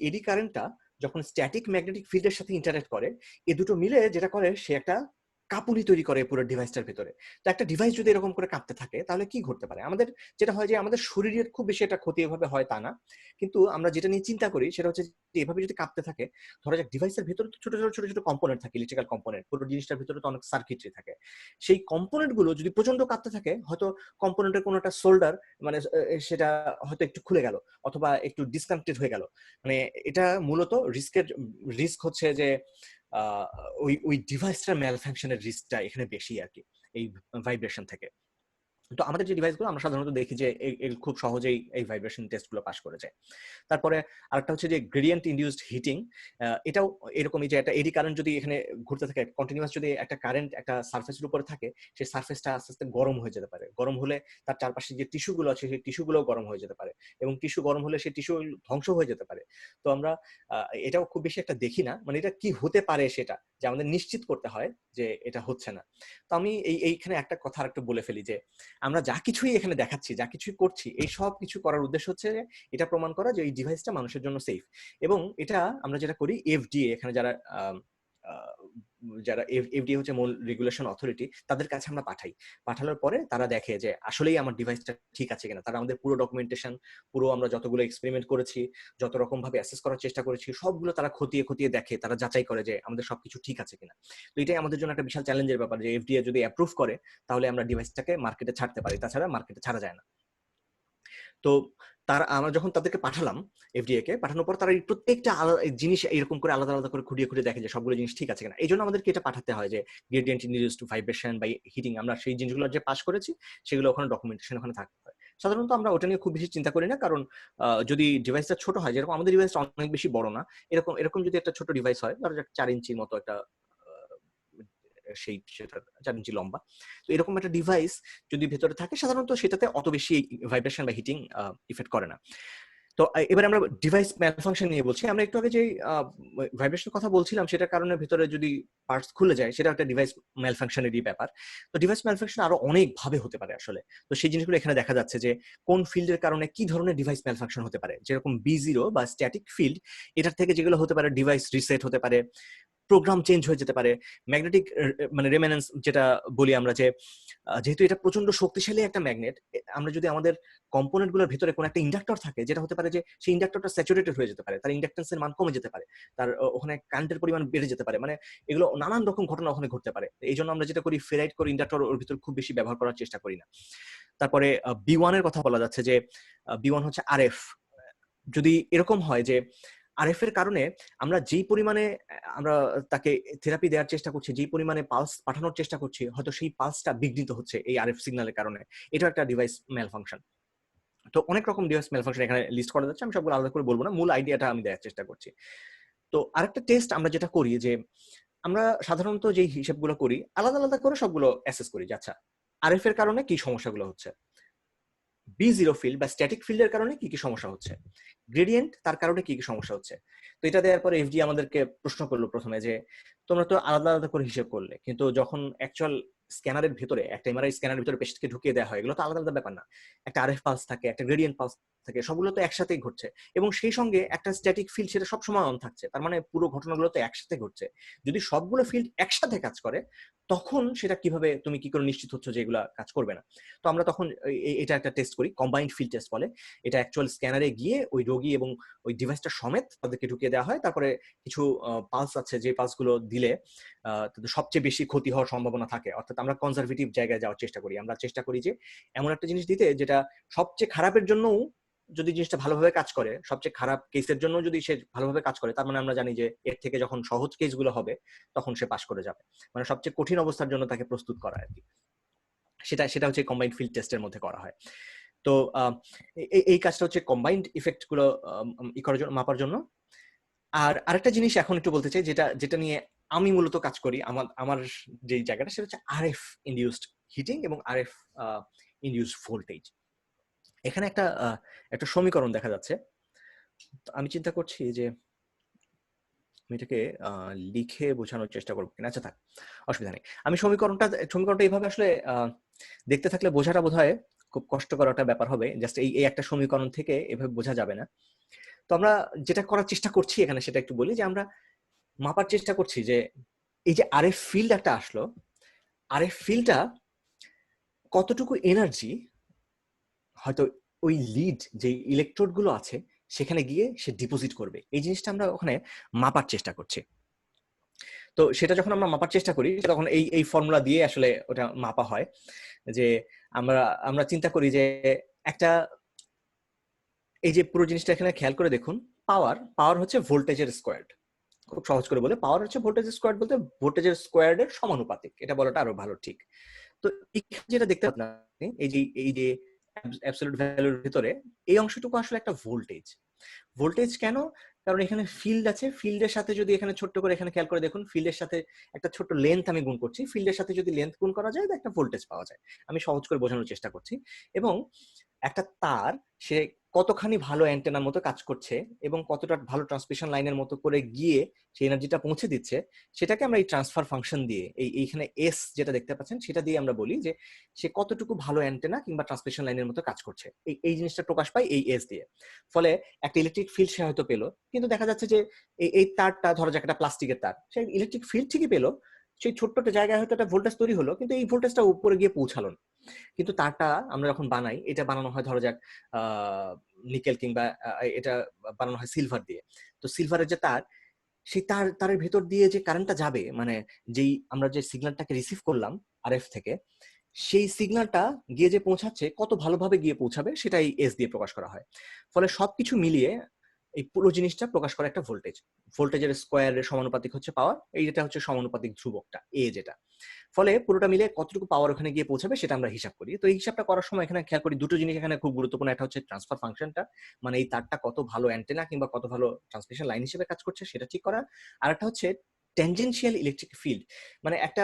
B: এডি কারেন্টটা যখন স্ট্যাটিক ম্যাগনেটিক ফিল্ডের সাথে ইন্টারঅ্যাক্ট করে, এ দুটো মিলে যেটা করে, সে একটা কাঁপুনি তৈরি করে পুরো ডিভাইসটার ভিতরে। তো একটা ডিভাইস যদি এরকম করে কাঁপতে থাকে তাহলে কি ঘটতে পারে? আমাদের যেটা হয় যে আমাদের শরীরের খুব বেশি একটা ক্ষতি এভাবে হয় তা না, কিন্তু আমরা যেটা নিয়ে চিন্তা করি সেটা হচ্ছে যে এভাবে যদি কাঁপতে থাকে, ধরা যাক ডিভাইসের ভিতরে তো ছোট ছোট ছোট ছোট কম্পোনেন্ট থাকে, ইলেকট্রিক্যাল কম্পোনেন্ট, পুরো জিনিসটার ভিতরে তো অনেক সার্কিটরি থাকে। সেই কম্পোনেন্ট গুলো যদি প্রচন্ড কাঁপতে থাকে, হয়তো কম্পোনেন্টের কোনো একটা সোল্ডার, মানে সেটা হয়তো একটু খুলে গেল অথবা একটু ডিসকানেক্টেড হয়ে গেল। মানে এটা মূলত রিস্ক হচ্ছে যে আহ, ওই ডিভাইসটার ম্যালফাংশনের রিস্কটা এখানে বেশি আর কি, এই ভাইব্রেশন থেকে। তো আমাদের যে ডিভাইসগুলো আমরা সাধারণত দেখি যে খুব সহজেই এই ভাইব্রেশন টেস্টগুলো পাস করে যায়। তারপরে আরেকটা হচ্ছে যে গ্রেডিয়েন্ট ইনডিউসড হিটিং। এটাও এরকমই, যে একটা এডি কারেন্ট যদি এখানে ঘুরতে থাকে কন্টিনিউয়াস, যদি একটা কারেন্ট একটা সারফেসের উপরে থাকে, সেই সারফেসটা আস্তে আস্তে গরম হয়ে যেতে পারে। গরম হলে তার চারপাশে যে টিস্যুগুলো আছে সেই টিস্যুগুলো গরম হয়ে যেতে পারে, এবং টিস্যু গরম হলে সেই টিস্যু ধ্বংস হয়ে যেতে পারে। তো আমরা এটাও খুব বেশি একটা দেখি না, মানে এটা কি হতে পারে সেটা যে আমাদের নিশ্চিত করতে হয় যে এটা হচ্ছে না। তো আমি এইখানে একটা কথা আরেকটু বলে ফেলি যে আমরা যা কিছুই এখানে দেখাচ্ছি, যা কিছুই করছি, এই সব কিছু করার উদ্দেশ্য হচ্ছে এটা প্রমাণ করা যে এই ডিভাইসটা মানুষের জন্য সেফ। এবং এটা আমরা যেটা করি, এফডিএ, এখানে যারা যারা এফডিএ হচ্ছে মূল রেগুলেশন অথরিটি, তাদের কাছে আমরা পাঠাই। পাঠানোর পরে তারা দেখে যে আসলেই আমার ডিভাইসটা ঠিক আছে কিনা। তারা আমাদের পুরো ডকুমেন্টেশন, পুরো আমরা যতগুলো এক্সপেরিমেন্ট করেছি, যত রকম ভাবে অ্যাসেস করার চেষ্টা করেছি, সবগুলো তারা খতিয়ে খতিয়ে দেখে, তারা যাচাই করে যে আমাদের সবকিছু ঠিক আছে কিনা। তো এটাই আমাদের জন্য একটা বিশাল চ্যালেঞ্জের ব্যাপার যে এফডিএ যদি অ্যাপ্রুভ করে তাহলে আমরা ডিভাইসটাকে মার্কেটে ছাড়তে পারি, তাছাড়া মার্কেটে ছাড়া যায় না। তো আমরা যখন তাদেরকে পাঠালাম, এফডিএ কে পাঠানোর পর তারা এই প্রত্যেকটা জিনিস এরকম করে আলাদা আলাদা করে খুঁটিয়ে খুঁটিয়ে দেখে যে সবগুলো জিনিস ঠিক আছে কিনা। এই জন্য আমাদেরকে এটা পাঠাতে হয় যে gradient induce to vibration by heating, আমরা সেই জিনিসগুলো যে পাস করেছি সেগুলো ওখানে ডকুমেন্টেশন ওখানে থাকতে হয়। সাধারণত আমরা ওটা নিয়ে খুব বেশি চিন্তা করি না, কারণ যদি ডিভাইসটা ছোট হয়, যেরকম আমাদের ডিভাইসটা অনেক বেশি বড় না, এরকম এরকম যদি একটা ছোট ডিভাইস হয়, ধরো 4 ইঞ্চির মতো একটা সেই সেটার 4 ইঞ্চি লম্বা, তো এরকম একটা ডিভাইস যদি ভেতরে থাকে সাধারণত সেটাতে অত বেশি ভাইব্রেশন বা হিটিং ইফেক্ট করে না। তো এবার আমরা ডিভাইস ম্যালফাংশন নিয়ে বলছি। আমরা একটু আগে যে ভাইব্রেশনের কথা বলছিলাম সেটার কারণে ভিতরে যদি পার্টস খুলে যায়, সেটা একটা ডিভাইস ম্যালফাংশনেরই ব্যাপার। তো ডিভাইস ম্যালফাংশন আরো অনেক ভাবে হতে পারে আসলে। তো সেই জিনিসগুলো এখানে দেখা যাচ্ছে যে কোন ফিল্ডের কারণে কি ধরনের ডিভাইস ম্যালফাংশন হতে পারে। যেরকম B0 বা স্ট্যাটিক ফিল্ড, এটার থেকে যেগুলো হতে পারে ডিভাইস রিসেট হতে পারে, প্রোগ্রাম চেঞ্জ হয়ে যেতে পারে, ম্যাগনেটিক মানে রেমেনেন্স যেটা বলি আমরা, যে যেহেতু এটা প্রচন্ড শক্তিশালী একটা ম্যাগনেট, আমরা যদি আমাদের কম্পোনেন্ট গুলোর ভিতরে কোনো একটা ইন্ডাক্টর থাকে, যেটা হতে পারে যে সেই ইন্ডাক্টরটা স্যাচুরেটেড হয়ে যেতে পারে, তার ইন্ডাকটেন্সের মান কমে যেতে পারে, তার ওখানে কারেন্টের পরিমাণ বেড়ে যেতে পারে, মানে এগুলো নানান রকম ঘটনা ওখানে ঘটতে পারে। এই জন্য আমরা যেটা করি, ফেরাইট করে ইন্ডাক্টর ওর ভিতর খুব বেশি ব্যবহার করার চেষ্টা করি না। তারপরে B1 এর কথা বলা যাচ্ছে যে B1 হচ্ছে আরএফ। যদি এরকম হয় যে আরএফ এর কারণে আমরা যেই পরিমাণে আমরা তাকে থেরাপি দেওয়ার চেষ্টা করছি, যেই পরিমাণে পালস পাঠানোর চেষ্টা করছি, হয়তো সেই পালসটা বিঘ্নিত হচ্ছে এই আরএফ সিগন্যালের কারণে, এটা একটা ডিভাইস ম্যাল ফাংশন। তো অনেক রকম ডিভাইস ম্যাল ফাংশন এখানে লিস্ট করা যাচ্ছে, আমি সবগুলো আলাদা করে বলবো না, মূল আইডিয়াটা আমি দেওয়ার চেষ্টা করছি। তো আরেকটা টেস্ট আমরা যেটা করি, যে আমরা সাধারণত যে হিসাবগুলো করি আলাদা আলাদা করে সবগুলো অ্যাসেস করি, যে আচ্ছা আরএফ এর কারণে কি সমস্যাগুলো হচ্ছে, B0 ফিল্ড বা স্ট্যাটিক ফিল্ডের কারণে কি কি সমস্যা হচ্ছে, গ্রেডিয়েন্ট তার কারণে কি কি সমস্যা হচ্ছে। তো এটা দেওয়ার পরে এফডি আমাদেরকে প্রশ্ন করলো প্রথমে যে তোমরা তো আলাদা আলাদা করে হিসেব করলে, কিন্তু যখন অ্যাকচুয়াল স্ক্যানারের ভিতরে, একটা এমআরআই স্ক্যানারের ভিতরে পেশেন্টকে ঢুকিয়ে দেওয়া হয়, এগুলো তো আলাদা আলাদা ব্যাপার না। একটা আরএফ পালস থাকে, একটা গ্রেডিয়েন্ট পালস থাকে, সবগুলো তো একসাথেই ঘটছে, এবং সেই সঙ্গে একটা স্ট্যাটিক ফিল্ড সেটা সবসময় অন থাকছে, তার মানে পুরো ঘটনাগুলো তো একসাথে ঘটছে। যদি সবগুলো ফিল্ড একসাথে কাজ করে, তখন সেটা কিভাবে তুমি কি করে নিশ্চিত হচ্ছ যে এগুলা কাজ করবে না। তো আমরা তখন এটা একটা টেস্ট করি, কম্বাইন্ড ফিল্ড টেস্ট বলে। এটা অ্যাকচুয়াল স্ক্যানারে গিয়ে ওই রোগী এবং ওই ডিভাইসটা সমেত তাদেরকে ঢুকিয়ে দেওয়া হয়। তারপরে কিছু পালস আছে, যে পালসগুলো দিলে সবচেয়ে বেশি ক্ষতি হওয়ার সম্ভাবনা থাকে, অর্থাৎ আমরা কনজারভেটিভ জায়গায় যাওয়ার চেষ্টা করি। আমরা চেষ্টা করি যে এমন একটা জিনিস দিতে যেটা সবচেয়ে খারাপের জন্যও যদি জিনিসটা ভালোভাবে কাজ করে, সবচেয়ে খারাপ কেসের জন্য যদি সে ভালোভাবে কাজ করে, তার মানে আমরা জানি যে এর থেকে যখন সহজ কেসগুলো হবে তখন সে পাস করে যাবে, মানে সবচেয়ে কঠিন অবস্থার জন্য তাকে প্রস্তুত করা আর কি। সেটা সেটা হচ্ছে কম্বাইন্ড ফিল্ড টেস্টের মধ্যে করা হয়। তো এই কাজটা হচ্ছে কম্বাইন্ড ইফেক্ট গুলো করার জন্য, মাপার জন্য। আর আরেকটা জিনিস এখন একটু বলতে চাই, যেটা যেটা নিয়ে আমি মূলত কাজ করি, আমার আমার যে জায়গাটা, সেটা হচ্ছে আরএফ ইনডিউসড হিটিং এবং আরএফ ইনডিউসড ভোল্টেজ। এখানে একটা একটা সমীকরণ দেখা যাচ্ছে। আমি চিন্তা করছি যে আমি এটাকে লিখে বোঝানোর চেষ্টা করবো কিনা। আচ্ছা থাক, অসুবিধা নেই। আমি সমীকরণটা এইভাবে আসলে দেখতে থাকলে বোঝাটা বোধহয় খুব কষ্টকর একটা ব্যাপার হবে। জাস্ট এই একটা সমীকরণ থেকে এভাবে বোঝা যাবে না। তো আমরা যেটা করার চেষ্টা করছি এখানে, সেটা একটু বলি, যে আমরা মাপার চেষ্টা করছি যে এই যে আরএফ ফিল্ড একটা আসলো, আরএফ ফিল্ডটা কতটুকু এনার্জি হয়তো ওই লিড যে ইলেকট্রোড গুলো আছে সেখানে গিয়ে সে ডিপোজিট করবে, এই জিনিসটা আমরা ওখানে মাপার চেষ্টা করছি। তো সেটা যখন আমরা মাপার চেষ্টা করি, তখন এই ফর্মুলা দিয়ে আসলে ওটা মাপা হয়। যে আমরা আমরা চিন্তা করি যে একটা, এই যে পুরো জিনিসটা এখানে খেয়াল করে দেখুন, পাওয়ার হচ্ছে ভোল্টেজের স্কোয়ার্ড। খুব সহজ করে বলে, পাওয়ার হচ্ছে ভোল্টেজের স্কোয়ার্ড, বলতে ভোল্টেজের স্কোয়ার্ডের সমানুপাতিক, এটা বলাটা আরো ভালো ঠিক। তো এখানে যেটা দেখতে পাচ্ছেন আপনি, এই যে অ্যাবসলিউট ভ্যালুর ভিতরে এই অংশটুকু আসলে একটা ভোল্টেজ। ভোল্টেজ কেন? কারণ এখানে ফিল্ড আছে, ফিল্ডের সাথে যদি এখানে ছোট্ট করে এখানে খেয়াল করে দেখুন, ফিল্ডের সাথে একটা ছোট্ট লেন্থ আমি গুণ করছি, ফিল্ডের সাথে যদি লেন্থ গুণ করা যায়, একটা ভোল্টেজ পাওয়া যায়। আমি সহজ করে বোঝানোর চেষ্টা করছি। এবং একটা তার, সে কতখানি ভালো অ্যান্টেনার মতো কাজ করছে এবং কতটা ভালো ট্রান্সমিশন লাইনের মতো করে গিয়ে সেই এনার্জিটা পৌঁছে দিচ্ছে, সেটাকে আমরা এই ট্রান্সফার ফাংশন দিয়ে, এইখানে এস যেটা দেখতে পাচ্ছেন সেটা দিয়ে আমরা বলি যে সে কতটুকু ভালো অ্যান্টেনা কিংবা ট্রান্সমিশন লাইনের মতো কাজ করছে। এই জিনিসটা প্রকাশ পায় এই এস দিয়ে। ফলে একটা ইলেকট্রিক ফিল্ড সে হয়তো পেলো, কিন্তু দেখা যাচ্ছে যে এই তারটা ধরা যাক একটা প্লাস্টিকের তার, সে ইলেকট্রিক ফিল্ড ঠিকই পেলো, সেই ছোট্ট একটা জায়গায় হয়তো একটা ভোল্টেজ তৈরি হলো, কিন্তু এই ভোল্টেজটা উপরে গিয়ে পৌঁছালো না। কিন্তু তারটা আমরা যখন বানাই, এটা বানানো হয় ধরা যাক নিকেল কিংবা এটা বানানো হয় সিলভার দিয়ে। তো সিলভারের যে তার, সেই তারের ভেতর দিয়ে যে কারেন্টটা যাবে, মানে যেই আমরা যে সিগন্যালটাকে রিসিভ করলাম আরএফ থেকে, সেই সিগন্যালটা গিয়ে যে পৌঁছাচ্ছে, কত ভালোভাবে গিয়ে পৌঁছাবে সেটা এই এস দিয়ে প্রকাশ করা হয়। ফলে সবকিছু মিলিয়ে এই পুরো জিনিসটা প্রকাশ করে একটা ভোল্টেজ। ভোল্টেজের স্কোয়ারের সমানুপাতিক হচ্ছে পাওয়ার, এইটা হচ্ছে সমানুপাতিক ধ্রুবকটা এ যেটা। ফলে পুরোটা মিলে কতটুকু পাওয়ার ওখানে গিয়ে পৌঁছাবে সেটা আমরা হিসাব করি। তো এই হিসাবটা করার সময় এখানে খেয়াল করি দুটো জিনিস এখানে খুব গুরুত্বপূর্ণ। একটা হচ্ছে ট্রান্সফার ফাংশনটা, মানে এই তারটা কত ভালো অ্যান্টেনা কিংবা কত ভালো ট্রান্সমিশন লাইন হিসেবে কাজ করছে সেটা ঠিক করা। আর একটা হচ্ছে ট্যানজেনশিয়াল ইলেকট্রিক ফিল্ড, মানে একটা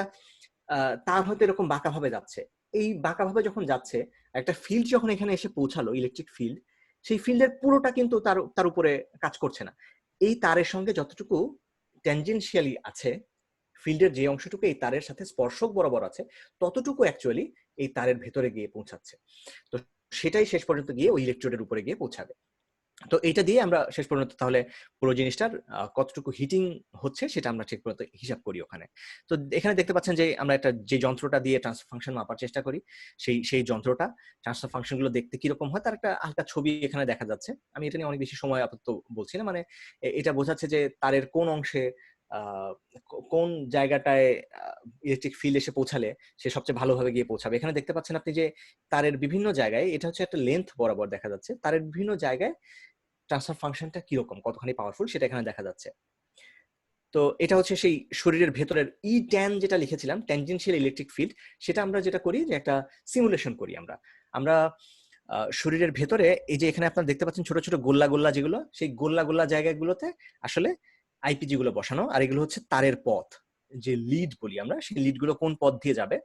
B: তার হয়তো এরকম বাঁকাভাবে যাচ্ছে, এই বাঁকাভাবে যখন যাচ্ছে একটা ফিল্ড যখন এখানে এসে পৌঁছালো, ইলেকট্রিক ফিল্ড, সেই ফিল্ডের পুরোটা কিন্তু তার উপরে কাজ করছে না। এই তারের সঙ্গে যতটুকু ট্যানজেনশিয়ালি আছে, ফিল্ডের যে অংশটুকু এই তারের সাথে স্পর্শক বরাবর আছে, ততটুকু অ্যাকচুয়ালি এই তারের ভেতরে গিয়ে পৌঁছাচ্ছে। তো সেটাই শেষ পর্যন্ত গিয়ে ওই ইলেকট্রোডের উপরে গিয়ে পৌঁছাবে। তো এইটা দিয়ে আমরা শেষ পর্যন্ত তাহলে পুরো জিনিসটার কতটুকু হিটিং হচ্ছে সেটা আমরা ঠিক মতো হিসাব করি ওখানে। তো এখানে দেখতে পাচ্ছেন যে আমরা একটা যে যন্ত্রটা দিয়ে ট্রান্সফার ফাংশন মাপার চেষ্টা করি, সেই যন্ত্রটা ট্রান্সফার ফাংশন গুলো দেখতে কিরকম হয় তার একটা হালকা ছবি এখানে দেখা যাচ্ছে। আমি এটা নিয়ে অনেক বেশি সময় আপাতত বলছি না, মানে এটা বোঝাচ্ছে যে তারের কোন অংশে কোন জায়গাটায় ইলেকট্রিক ফিল্ড এসে পৌঁছালে সে সবচেয়ে ভালোভাবে গিয়ে পৌঁছাবে। এখানে দেখতে পাচ্ছেন আপনি যে তারের বিভিন্ন জায়গায়, এটা হচ্ছে একটা লেন্থ বরাবর দেখা যাচ্ছে, তারের বিভিন্ন জায়গায় ট্রান্সফার ফাংশনটা কিরকম, কতখানি পাওয়ারফুল সেটা এখানে দেখা যাচ্ছে। তো এটা হচ্ছে সেই শরীরের ভেতরের ই ট্যান যেটা লিখেছিলাম, ট্যানজেনশিয়াল ইলেকট্রিক ফিল্ড, সেটা আমরা যেটা করি যে একটা সিমুলেশন করি আমরা শরীরের ভেতরে এই যে এখানে আপনারা দেখতে পাচ্ছেন ছোট ছোট গোল্লা গোল্লা যেগুলো, সেই গোল্লা গোল্লা জায়গাগুলোতে আসলে আইপিজি গুলো বসানো, আর এগুলো হচ্ছে তারের পথ, যে লিড বলি আমরা, সেই লিড গুলো কোন পথ দিয়ে যাবে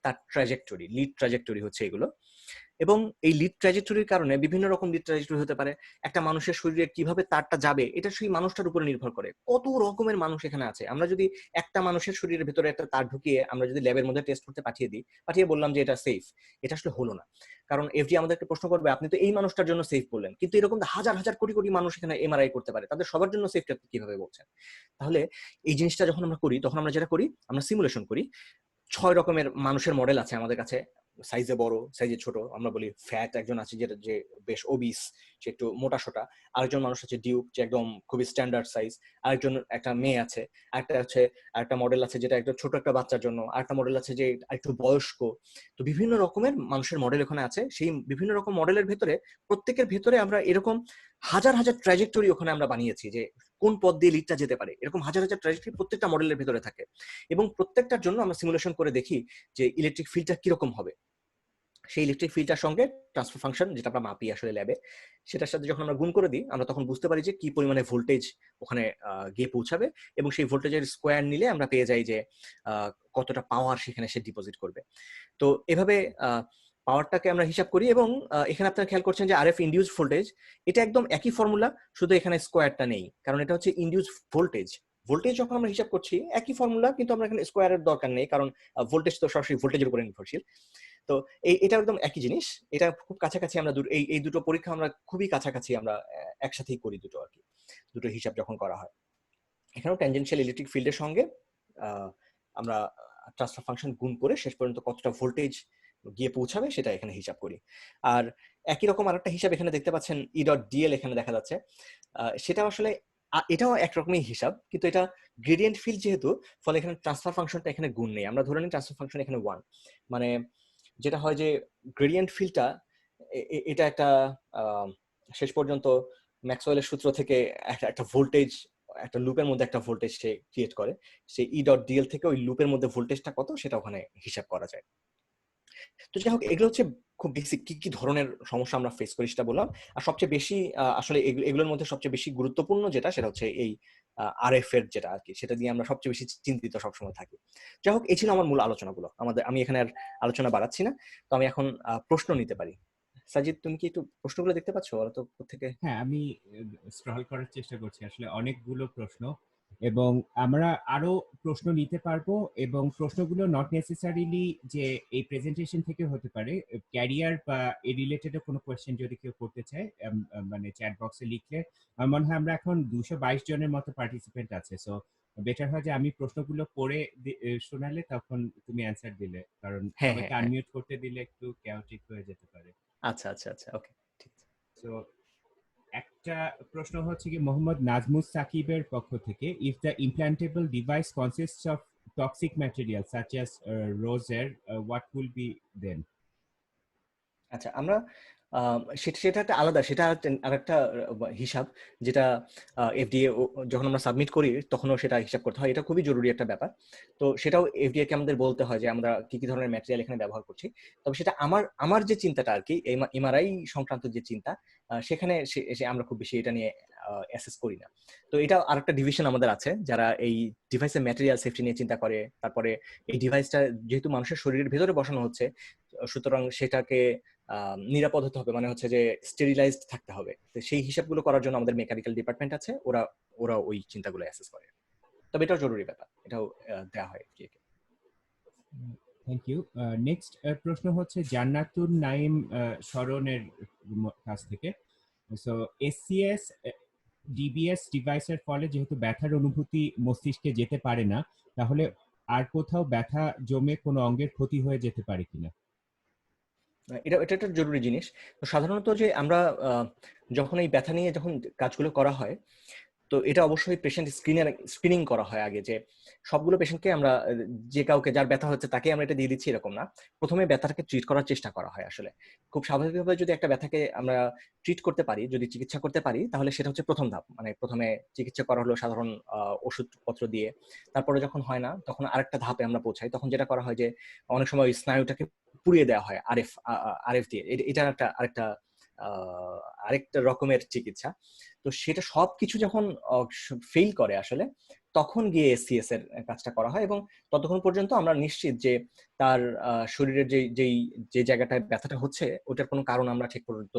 B: তার ট্র্যাজেক্টরি, লিড ট্র্যাজেক্টরি হচ্ছে এগুলো। এবং এই লিড ট্র্যাজেক্টরির কারণে বিভিন্ন রকম লিড ট্র্যাজেক্টরি হতে পারে। একটা মানুষের শরীরে কিভাবে তারটা যাবে এটা সেই মানুষটার উপরে নির্ভর করে। কত রকমের মানুষ এখানে আছে। আমরা যদি একটা মানুষের শরীরের ভেতরে একটা তার ঢুকিয়ে আমরা যদি ল্যাবের মধ্যে টেস্ট করতে পাঠিয়ে দিই, পাঠিয়ে বললাম যে এটা সেফ, এটা আসলে হলো না। কারণ এফডি আমাদেরকে প্রশ্ন করবে আপনি তো এই মানুষটার জন্য সেফ বললেন, কিন্তু এরকম হাজার হাজার কোটি কোটি মানুষ এখানে এমআরআই করতে পারে, তাদের সবার জন্য সেফটা আপনি কিভাবে বলছেন? তাহলে এই জিনিসটা যখন আমরা করি তখন আমরা যেটা করি, আমরা সিমুলেশন করি। 6 রকমের মানুষের মডেল আছে আমাদের কাছে, সাইজে বড়, সাইজে ছোট। আমরা বলি ফ্যাট একজন আছে যেটা যে বেশ ওবিস, সে একটু মোটা সোটা। আরেকজন মানুষ আছে ডিউক, যে একদম খুবই স্ট্যান্ডার্ড সাইজ। আরেকজন একটা মেয়ে আছে। আরেকটা মডেল আছে যেটা একদম ছোট একটা বাচ্চার জন্য। আরেকটা মডেল আছে যে একটু বয়স্ক। তো বিভিন্ন রকমের মানুষের মডেল ওখানে আছে। সেই বিভিন্ন রকম মডেলের ভেতরে প্রত্যেকের ভেতরে আমরা এরকম হাজার হাজার ট্র্যাজেক্টরি ওখানে আমরা বানিয়েছি, যে কোন পথ দিয়ে লিডটা যেতে পারে, এরকম হাজার হাজার ট্র্যাজেক্টরি প্রত্যেকটা মডেলের ভেতরে থাকে। এবং প্রত্যেকটার জন্য আমরা সিমুলেশন করে দেখি যে ইলেকট্রিক ফিল্ডটা কিরকম হবে। সেই ইলেকট্রিক ফিল্ডটার সঙ্গে ট্রান্সফার ফাংশন যেটা আমরা মাপি আসলে ল্যাবে, সেটার সাথে যখন আমরা গুণ করে দিই, আমরা তখন বুঝতে পারি যে কি পরিমাণে ভোল্টেজ ওখানে গিয়ে পৌঁছাবে, এবং সেই ভোল্টেজের স্কোয়ার নিলে আমরা পেয়ে যাই যে কতটা পাওয়ার সেখানে সে ডিপোজিট করবে। তো এভাবে পাওয়ারটাকে আমরা হিসাব করি। এবং এখানে আপনারা খেয়াল করছেন যে আরএফ ইনডিউসড ভোল্টেজ, এটা একদম একই ফর্মুলা, শুধু এখানে স্কোয়ারটা নেই, কারণ এটা হচ্ছে ইনডিউসড ভোল্টেজ। ভোল্টেজ যখন আমরা হিসাব করছি একই ফর্মুলা, কিন্তু আমরা এখানে স্কোয়ারের দরকার নেই, কারণ ভোল্টেজ তো সরাসরি ভোল্টেজের উপরে নির্ভরশীল। তো এটা একদম একই জিনিস, এটা খুব কাছাকাছি আমরা এই দুটো পরীক্ষা আমরা খুবই কাছাকাছি আমরা একসাথেই করি দুটো আর কি, দুটো হিসাব যখন করা হয়। এখানেও ট্যানজেনশিয়াল ইলেকট্রিক ফিল্ডের সঙ্গে আমরা ট্রান্সফার ফাংশন গুণ করে শেষ পর্যন্ত কতটা ভোল্টেজ গিয়ে পৌঁছাবে সেটা এখানে হিসাব করি। আর একই রকম আরেকটা হিসাব এখানে দেখতে পাচ্ছেন, ই ডট ডিএল এখানে দেখা যাচ্ছে। সেটা আসলে এটাও একরকমই হিসাব, কিন্তু এটা গ্রেডিয়েন্ট ফিল্ড যেহেতু, ফলে এখানে ট্রান্সফার ফাংশনটা এখানে গুণ নেই। আমরা ধরে নিই ট্রান্সফার ফাংশন এখানে 1, মানে যেটা হয় যে গ্রেডিয়েন্ট ফিল্ডটা এটা একটা শেষ পর্যন্ত ম্যাক্সওয়েলের সূত্র থেকে একটা ভোল্টেজ, একটা লুপের মধ্যে একটা ভোল্টেজ সে ক্রিয়েট করে, সেই ই ডট ডিএল থেকে ওই লুপের মধ্যে ভোল্টেজটা কত সেটা ওখানে হিসাব করা যায়। তো যাই হোক, এগুলো হচ্ছে খুব বেসিক কি কি ধরনের সমস্যা আমরা ফেস করি সেটা বললাম। আর সবচেয়ে বেশি আসলে এগুলোর মধ্যে সবচেয়ে বেশি গুরুত্বপূর্ণ যেটা, সেটা হচ্ছে এই আরএফ এর যেটা আর কি, সেটা দিয়ে আমরা সবচেয়ে বেশি চিন্তিত সবসময় থাকি। যাই হোক, এই ছিল আমার মূল আলোচনাগুলো। আমি এখানে আর আলোচনা বাড়াচ্ছি না। তো আমি এখন প্রশ্ন নিতে পারি। সাজিদ, তুমি কি একটু প্রশ্নগুলো দেখতে পাচ্ছ? ওরা তো থেকে
A: হ্যাঁ, আমি স্ক্রল করার চেষ্টা করছি। আসলে অনেকগুলো প্রশ্ন এবং আমরা আরো প্রশ্ন নিতে পারবো এবং প্রশ্নগুলো নট নেসেসারিলি যে এই প্রেজেন্টেশন থেকে হতে পারে। ক্যারিয়ার বা এই রিলেটেড কোনো কোয়েশ্চেন যদি কেউ করতে চায় মানে চ্যাট বক্সে লিখলে আমার মনে হয় আমরা এখন 222 জনের মতো পার্টিসিপেন্ট আছে। সো বেটার হয় যে আমি প্রশ্নগুলো পড়ে শোনালে তখন তুমি অ্যান্সার দিলে। কারণ
B: হ্যাঁ,
A: সবাইকে
B: হ্যাঁ, হ্যাঁ।
A: আনমিউট করতে দিলে একটু chaotic হয়ে যেতে পারে।
B: আচ্ছা, আচ্ছা, আচ্ছা। ওকে, ঠিক আছে।
A: সো একটা প্রশ্ন হচ্ছে কি মোহাম্মদ নাজমুস সাকিবের পক্ষ থেকে, if the implantable device consists of toxic material such as রোজের, হোয়াট উইল বি দেন?
B: আচ্ছা, আমরা সেটা সেটা একটা আলাদা, সেটা আরেকটা হিসাব, যেটা এফডিএ যখন আমরা সাবমিট করি তখনও সেটা হিসাব করতে হয়। এটা খুবই জরুরি একটা ব্যাপার। তো সেটাও এফডিএ কে আমাদের বলতে হয় যে আমরা কি কি ধরনের ম্যাটেরিয়াল এখানে ব্যবহার করছি। তবে সেটা আমার আমার যে চিন্তাটা আর কি, এমআরআই সংক্রান্ত যে চিন্তা, সেখানে আমরা খুব বেশি এটা নিয়ে অ্যাসেস করি না। তো এটা আরেকটা ডিভিশন আমাদের আছে যারা এই ডিভাইসের ম্যাটেরিয়াল সেফটি নিয়ে চিন্তা করে। তারপরে এই ডিভাইসটা যেহেতু মানুষের শরীরের ভেতরে বসানো হচ্ছে, সুতরাং সেটাকে নিরাপদ হতে হবে, মানে হচ্ছে যে স্টেরিলাইজড থাকতে হবে। তো সেই হিসাবগুলো করার জন্য আমাদের মেকানিক্যাল ডিপার্টমেন্ট আছে, ওরা ওরা ওই চিন্তাগুলো অ্যাসেস করে। তবে এটাও জরুরি ব্যাপার, এটাও দেওয়া হয় কি।
A: Thank you. নেক্সট প্রশ্ন হচ্ছে জান্নাতুন নাইম স্মরণের কাছ থেকে। সো এসসিএস ডিবিএস ডিভাইসের ফলে যেহেতু ব্যথার অনুভূতি মস্তিষ্কে যেতে পারে না, তাহলে আর কোথাও ব্যথা জমে কোনো অঙ্গের ক্ষতি হয়ে যেতে পারে কিনা?
B: এটা এটা একটা জরুরি জিনিস। তো সাধারণত যে আমরা যখন এই ব্যথা নিয়ে যখন কাজগুলো করা হয়, তো এটা অবশ্যই পেশেন্ট স্ক্রিনিং করা হয় আগে, যে সবগুলো পেশেন্টকে আমরা যে কাউকে যার ব্যথা হচ্ছে তাকে আমরা এটা দিয়ে দিচ্ছি এরকম না। প্রথমে ব্যথাটাকে ট্রিট করার চেষ্টা করা হয়। আসলে খুব স্বাভাবিকভাবে যদি একটা ব্যথাকে আমরা ট্রিট করতে পারি, যদি চিকিৎসা করতে পারি, তাহলে সেটা হচ্ছে প্রথম ধাপ। মানে প্রথমে চিকিৎসা করা হলো সাধারণ ওষুধপত্র দিয়ে। তারপরে যখন হয় না, তখন আরেকটা ধাপে আমরা পৌঁছাই। তখন যেটা করা হয় যে অনেক সময় ওই স্নায়ুটাকে পুড়িয়ে দেওয়া হয় আরএফ দিয়ে। এটা আরেকটা আরেকটা রকমের চিকিৎসা। তো সেটা সবকিছু যখন ফেইল করে আসলে, তখন গিয়ে এসসিএস এর কাজটা করা হয়। এবং ততক্ষণ পর্যন্ত আমরা নিশ্চিত যে তার শরীরের যে জায়গাটায় ব্যথাটা হচ্ছে, ওটার কোনো কারণ আমরা ঠিক পর্যন্ত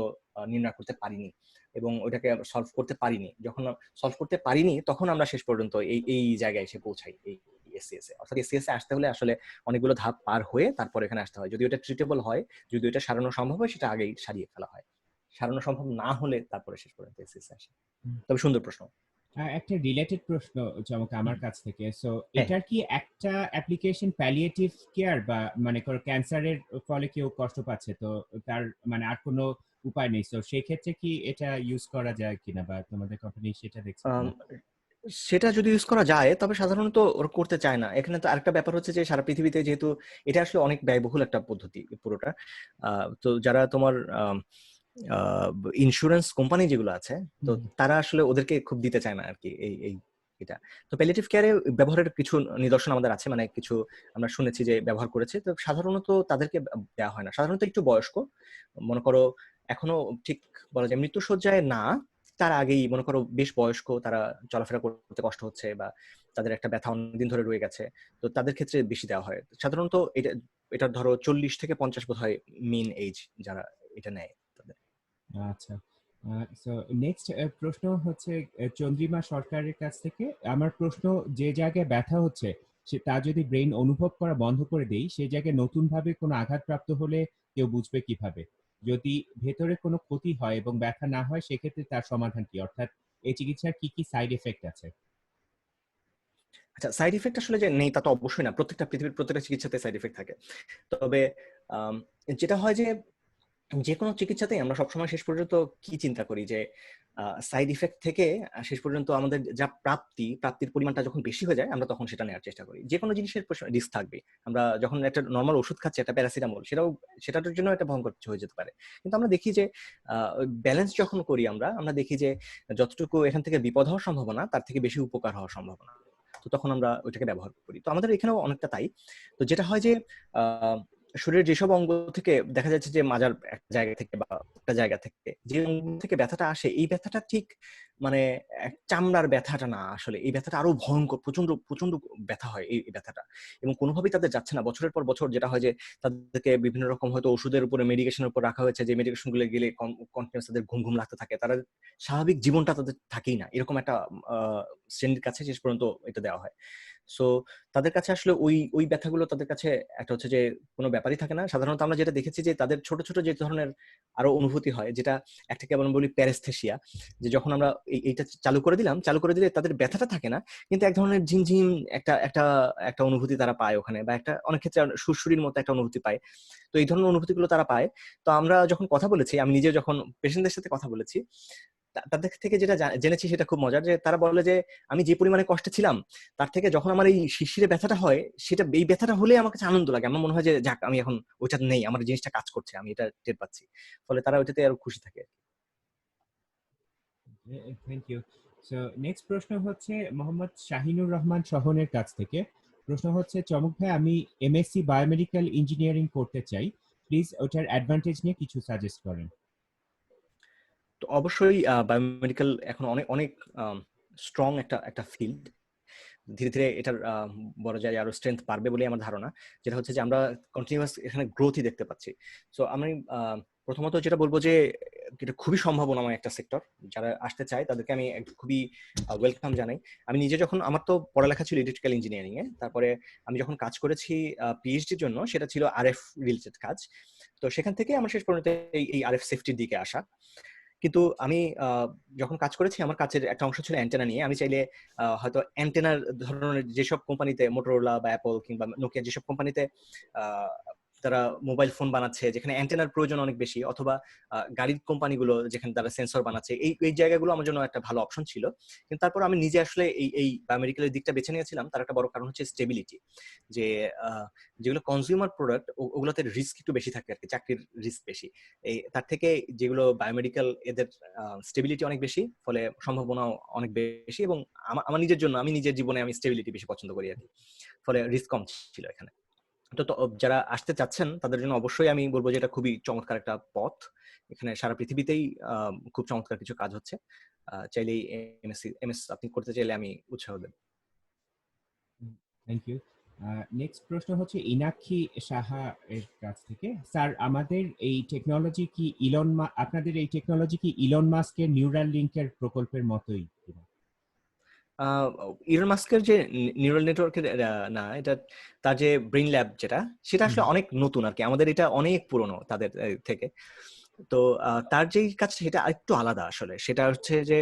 B: নির্ণয় করতে পারিনি এবং ওটাকে সলভ করতে পারিনি। যখন সলভ করতে পারিনি, তখন আমরা শেষ পর্যন্ত এই এই জায়গায় এসে পৌঁছাই, এই এসসিএস এ। অর্থাৎ এসসিএস এ আসতে হলে আসলে অনেকগুলো ধাপ পার হয়ে তারপর এখানে আসতে হয়। যদি ওটা ট্রিটেবল হয়, যদি ওটা সারানো সম্ভব হয়, সেটা আগেই সারিয়ে ফেলা হয়। সারানো সম্ভব না হলে তারপরে শেষ পর্যন্ত এসসিএস আসে। তবে সুন্দর প্রশ্ন।
A: একটা রিলেটেড প্রশ্ন চমক আমার কাছ থেকে। সো
B: হ্যাঁ,
A: এটার কি একটা অ্যাপ্লিকেশন প্যালিয়েটিভ কেয়ার, বা মানে কোনো ক্যান্সারের ফলে কেউ কষ্ট পাচ্ছে, তো তার মানে আর কোনো উপায় নেই, তো সেই ক্ষেত্রে কি এটা ইউজ করা যায় কিনা, বা তোমাদের কোম্পানি সেটা দেখছে
B: আম,
A: কিনা?
B: সেটা যদি ইউজ করা যায়, তবে সাধারণত ওরা করতে চায় না। এখানে তো আরেকটা ব্যাপার হচ্ছে যে সারা পৃথিবীতে যেহেতু এটা আসলে অনেক ব্যয়বহুল একটা পদ্ধতি পুরোটা, তো যারা তোমার ইন্স্যুরেন্স কোম্পানি যেগুলো আছে, তো তারা আসলে ওদেরকে খুব দিতে চায় না আর কি এই এই এটা। তো প্যালিয়েটিভ কেয়ারে ব্যবহারের কিছু নিদর্শন আমাদের আছে, মানে কিছু আমরা শুনেছি যে ব্যবহার করেছে। তো সাধারণত তাদেরকে দেওয়া হয় না, সাধারণত একটু বয়স্ক, মনে করো এখনো ঠিক বলা যায় মৃত্যুশয্যায় না, তার আগেই মনে করো বেশ বয়স্ক, তারা চলাফেরা করতে কষ্ট হচ্ছে বা তাদের একটা ব্যথা অনেকদিন ধরে রয়ে গেছে, তো তাদের ক্ষেত্রে বেশি দেওয়া হয় সাধারণত। এটা এটা ধরো 40 থেকে 50 বোধ হয় মেন এজ যারা এটা নেয় তাদের।
A: আচ্ছা। সো নেক্সট প্রশ্ন হচ্ছে চন্দ্রিমা সরকারের কাছ থেকে। আমার প্রশ্ন, যে জায়গায় ব্যথা হচ্ছে তা যদি ব্রেইন অনুভব করা বন্ধ করে দেই, সেই জায়গায় নতুনভাবে কোনো আঘাতপ্রাপ্ত হলে কেউ বুঝবে কিভাবে? যদি ভেতরে কোনো ক্ষতি হয় এবং ব্যথা না হয়, সেক্ষেত্রে তার সমাধান কি? অর্থাৎ এই চিকিৎসার কি কি সাইড এফেক্ট আছে?
B: আচ্ছা, সাইড ইফেক্ট আসলে যে নেই তা তো অবশ্যই না, পৃথিবীর প্রত্যেকটা চিকিৎসাতে সাইড ইফেক্ট থাকে। তবে আম, যেটা হয় যে যে কোনো চিকিৎসাতেই আমরা সবসময় শেষ পর্যন্ত কি চিন্তা করি যে সাইড ইফেক্ট থেকে শেষ পর্যন্ত আমাদের যা প্রাপ্তির পরিমাণটা যখন বেশি হয়ে যায়, আমরা তখন সেটা নেওয়ার চেষ্টা করি। যে কোনো জিনিসের রিস্ক থাকবে। আমরা যখন একটা নর্মাল ওষুধ খাচ্ছি, একটা প্যারাসিটামল, সেটার জন্য একটা ভয়ঙ্কর কিছু হয়ে যেতে পারে। কিন্তু আমরা দেখি যে ব্যালেন্স যখন করি, আমরা দেখি যে যতটুকু এখান থেকে বিপদ হওয়ার সম্ভাবনা, তার থেকে বেশি উপকার হওয়ার সম্ভাবনা। তো তখন আমরা ওইটাকে ব্যবহার করি। তো আমাদের এখানেও অনেকটা তাই। তো যেটা হয় যে আহ শরীরের যেসব অঙ্গ থেকে দেখা যাচ্ছে যে মাজার একটা জায়গা থেকে বা একটা জায়গা থেকে যে অঙ্গ থেকে ব্যথাটা আসে, এই ব্যথাটা ঠিক মানে চামড়ার ব্যথাটা না, আসলে এই ব্যথাটা আরো ভয়ঙ্কর, প্রচন্ড প্রচন্ড ব্যথা হয় এই ব্যথাটা, এবং কোনোভাবেই তাদের যাচ্ছে না। বছরের পর বছর যেটা হয় যে তাদেরকে বিভিন্ন রকম হয়তো ওষুধের উপরে, মেডিকেশনের উপর রাখা হয়েছে, যে মেডিকেশন গুলো গেলে কন্টিনিউস তাদের ঘুম ঘুম লাগতে থাকে, তারা স্বাভাবিক জীবনটা তাদের থাকেই না, এরকম একটা শ্রেণীর কাছে শেষ পর্যন্ত এটা দেওয়া হয়। সো তাদের কাছে আসলে ওই ওই ব্যথাগুলো তাদের কাছে একটা হচ্ছে যে কোনো ব্যাপারই থাকে না। সাধারণত আমরা যেটা দেখেছি যে তাদের ছোট ছোট যে ধরনের আরো অনুভূতি হয়, যেটা একটাকে আমরা বলি প্যারেস্থেসিয়া, যে যখন আমরা এইটা চালু করে দিলাম, চালু করে দিলে তাদের ব্যথাটা থাকে না, কিন্তু এক ধরনের ঝিমঝিম একটা একটা একটা অনুভূতি তারা পায় ওখানে, বা একটা অনেক ক্ষেত্রে সুরসুরির মতো একটা অনুভূতি পায়। তো এই ধরনের অনুভূতিগুলো তারা পায়। তো আমরা যখন কথা বলেছি, আমি নিজে যখন পেশেন্টদের সাথে কথা বলেছি, তাদের থেকে যেটা জেনেছি সেটা খুব মজার, যে তারা বলে যে আমি যে পরিমাণে কষ্টে ছিলাম, তার থেকে যখন আমার এই শিরশিরে ব্যথাটা হয়, সেটা এই ব্যথাটা হলে আমার কাছে আনন্দ লাগে, আমার মনে হয় যে যাক আমি এখন ওইটা নেই, আমার জিনিসটা কাজ করছে, আমি এটা টের পাচ্ছি, ফলে তারা ওইটাতে আরো খুশি থাকে।
A: Thank you. সো নেক্সট প্রশ্ন হচ্ছে মোহাম্মদ শাহিনুর রহমান শহনের কাছ থেকে। প্রশ্ন হচ্ছে, চমক ভাই আমি এমএসসি বায়োমেডিক্যাল ইঞ্জিনিয়ারিং করতে চাই, প্লিজ ওটার অ্যাডভান্টেজ নিয়ে কিছু সাজেস্ট করেন।
B: তো অবশ্যই বায়োমেডিক্যাল এখন অনেক অনেক স্ট্রং একটা একটা ফিল্ড। ধীরে ধীরে এটার বলা যায় আরো স্ট্রেংথ বাড়বে বলে আমার ধারণা, যেটা হচ্ছে যে আমরা কন্টিনিউয়াস এখানে গ্রোথই দেখতে পাচ্ছি। সো আমি প্রথমত যেটা বলবো যে এটা খুবই সম্ভাবনাময় একটা সেক্টর, যারা আসতে চায় তাদেরকে আমি খুবই ওয়েলকাম জানাই। আমি নিজে যখন, আমার তো পড়ালেখা ছিল ইলেকট্রিক্যাল ইঞ্জিনিয়ারিং এ, তারপরে আমি যখন কাজ করেছি পিএইচডির জন্য, সেটা ছিল আরএফ রিলেটেড কাজ। তো সেখান থেকে আমার শেষ পর্যন্ত এই আরএফ সেফটির দিকে আসা। কিন্তু আমি যখন কাজ করেছি, আমার কাজের একটা অংশ ছিল অ্যান্টেনা নিয়ে। আমি চাইলে হয়তো অ্যান্টেনার ধরনের যেসব কোম্পানিতে, মোটরোলা বা অ্যাপল কিংবা নোকিয়া, যেসব কোম্পানিতে তারা মোবাইল ফোন বানাচ্ছে যেখানে অ্যান্টেনার প্রয়োজন অনেক বেশি, অথবা গাড়ির কোম্পানিগুলো যেখানে তারা সেন্সর বানাচ্ছে, এই এই জায়গাগুলো আমার জন্য একটা ভালো অপশন ছিল। কিন্তু তারপর আমি নিজে আসলে এই বায়োমেডিক্যালের দিকটা বেছে নিয়েছিলাম। তার একটা বড় কারণ হচ্ছে স্টেবিলিটি, যে যেগুলো কনজিউমার প্রোডাক্ট, ওগুলোতে রিস্ক একটু বেশি থাকে আর কি, চাকরির রিস্ক বেশি। এই তার থেকে যেগুলো বায়োমেডিক্যাল, এদের স্টেবিলিটি অনেক বেশি, ফলে সম্ভাবনাও অনেক বেশি, এবং আমার নিজের জন্য, আমি নিজের জীবনে আমি স্টেবিলিটি বেশি পছন্দ করি আর কি, ফলে রিস্ক কম ছিল এখানে। তো যারা আসতে চাচ্ছেন তাদের জন্য অবশ্যই আমি বলবো যে এটা খুবই চমৎকার একটা পথ। এখানে সারা পৃথিবীতেই খুব চমৎকার কিছু কাজ হচ্ছে। চাইলেই এমএস আপনি করতে চাইলে আমি উৎসাহ দেব।
A: Thank you. নেক্সট প্রশ্ন হচ্ছে ইনাক্ষী সাহা এর কাছ থেকে। স্যার আমাদের এই টেকনোলজি কি আপনাদের এই টেকনোলজি কি ইলন মাস্কের নিউরাল লিঙ্কের প্রকল্পের মতোই কিনা?
B: ইলন মাস্কের যে নিউরাল নেটওয়ার্কের না, এটা তার যে ব্রেইন ল্যাব যেটা, সেটা আসলে অনেক নতুন আর কি, আমাদের এটা অনেক পুরনো তাদের থেকে। তো তার যেই কাজটা সেটা একটু আলাদা আসলে। সেটা হচ্ছে যে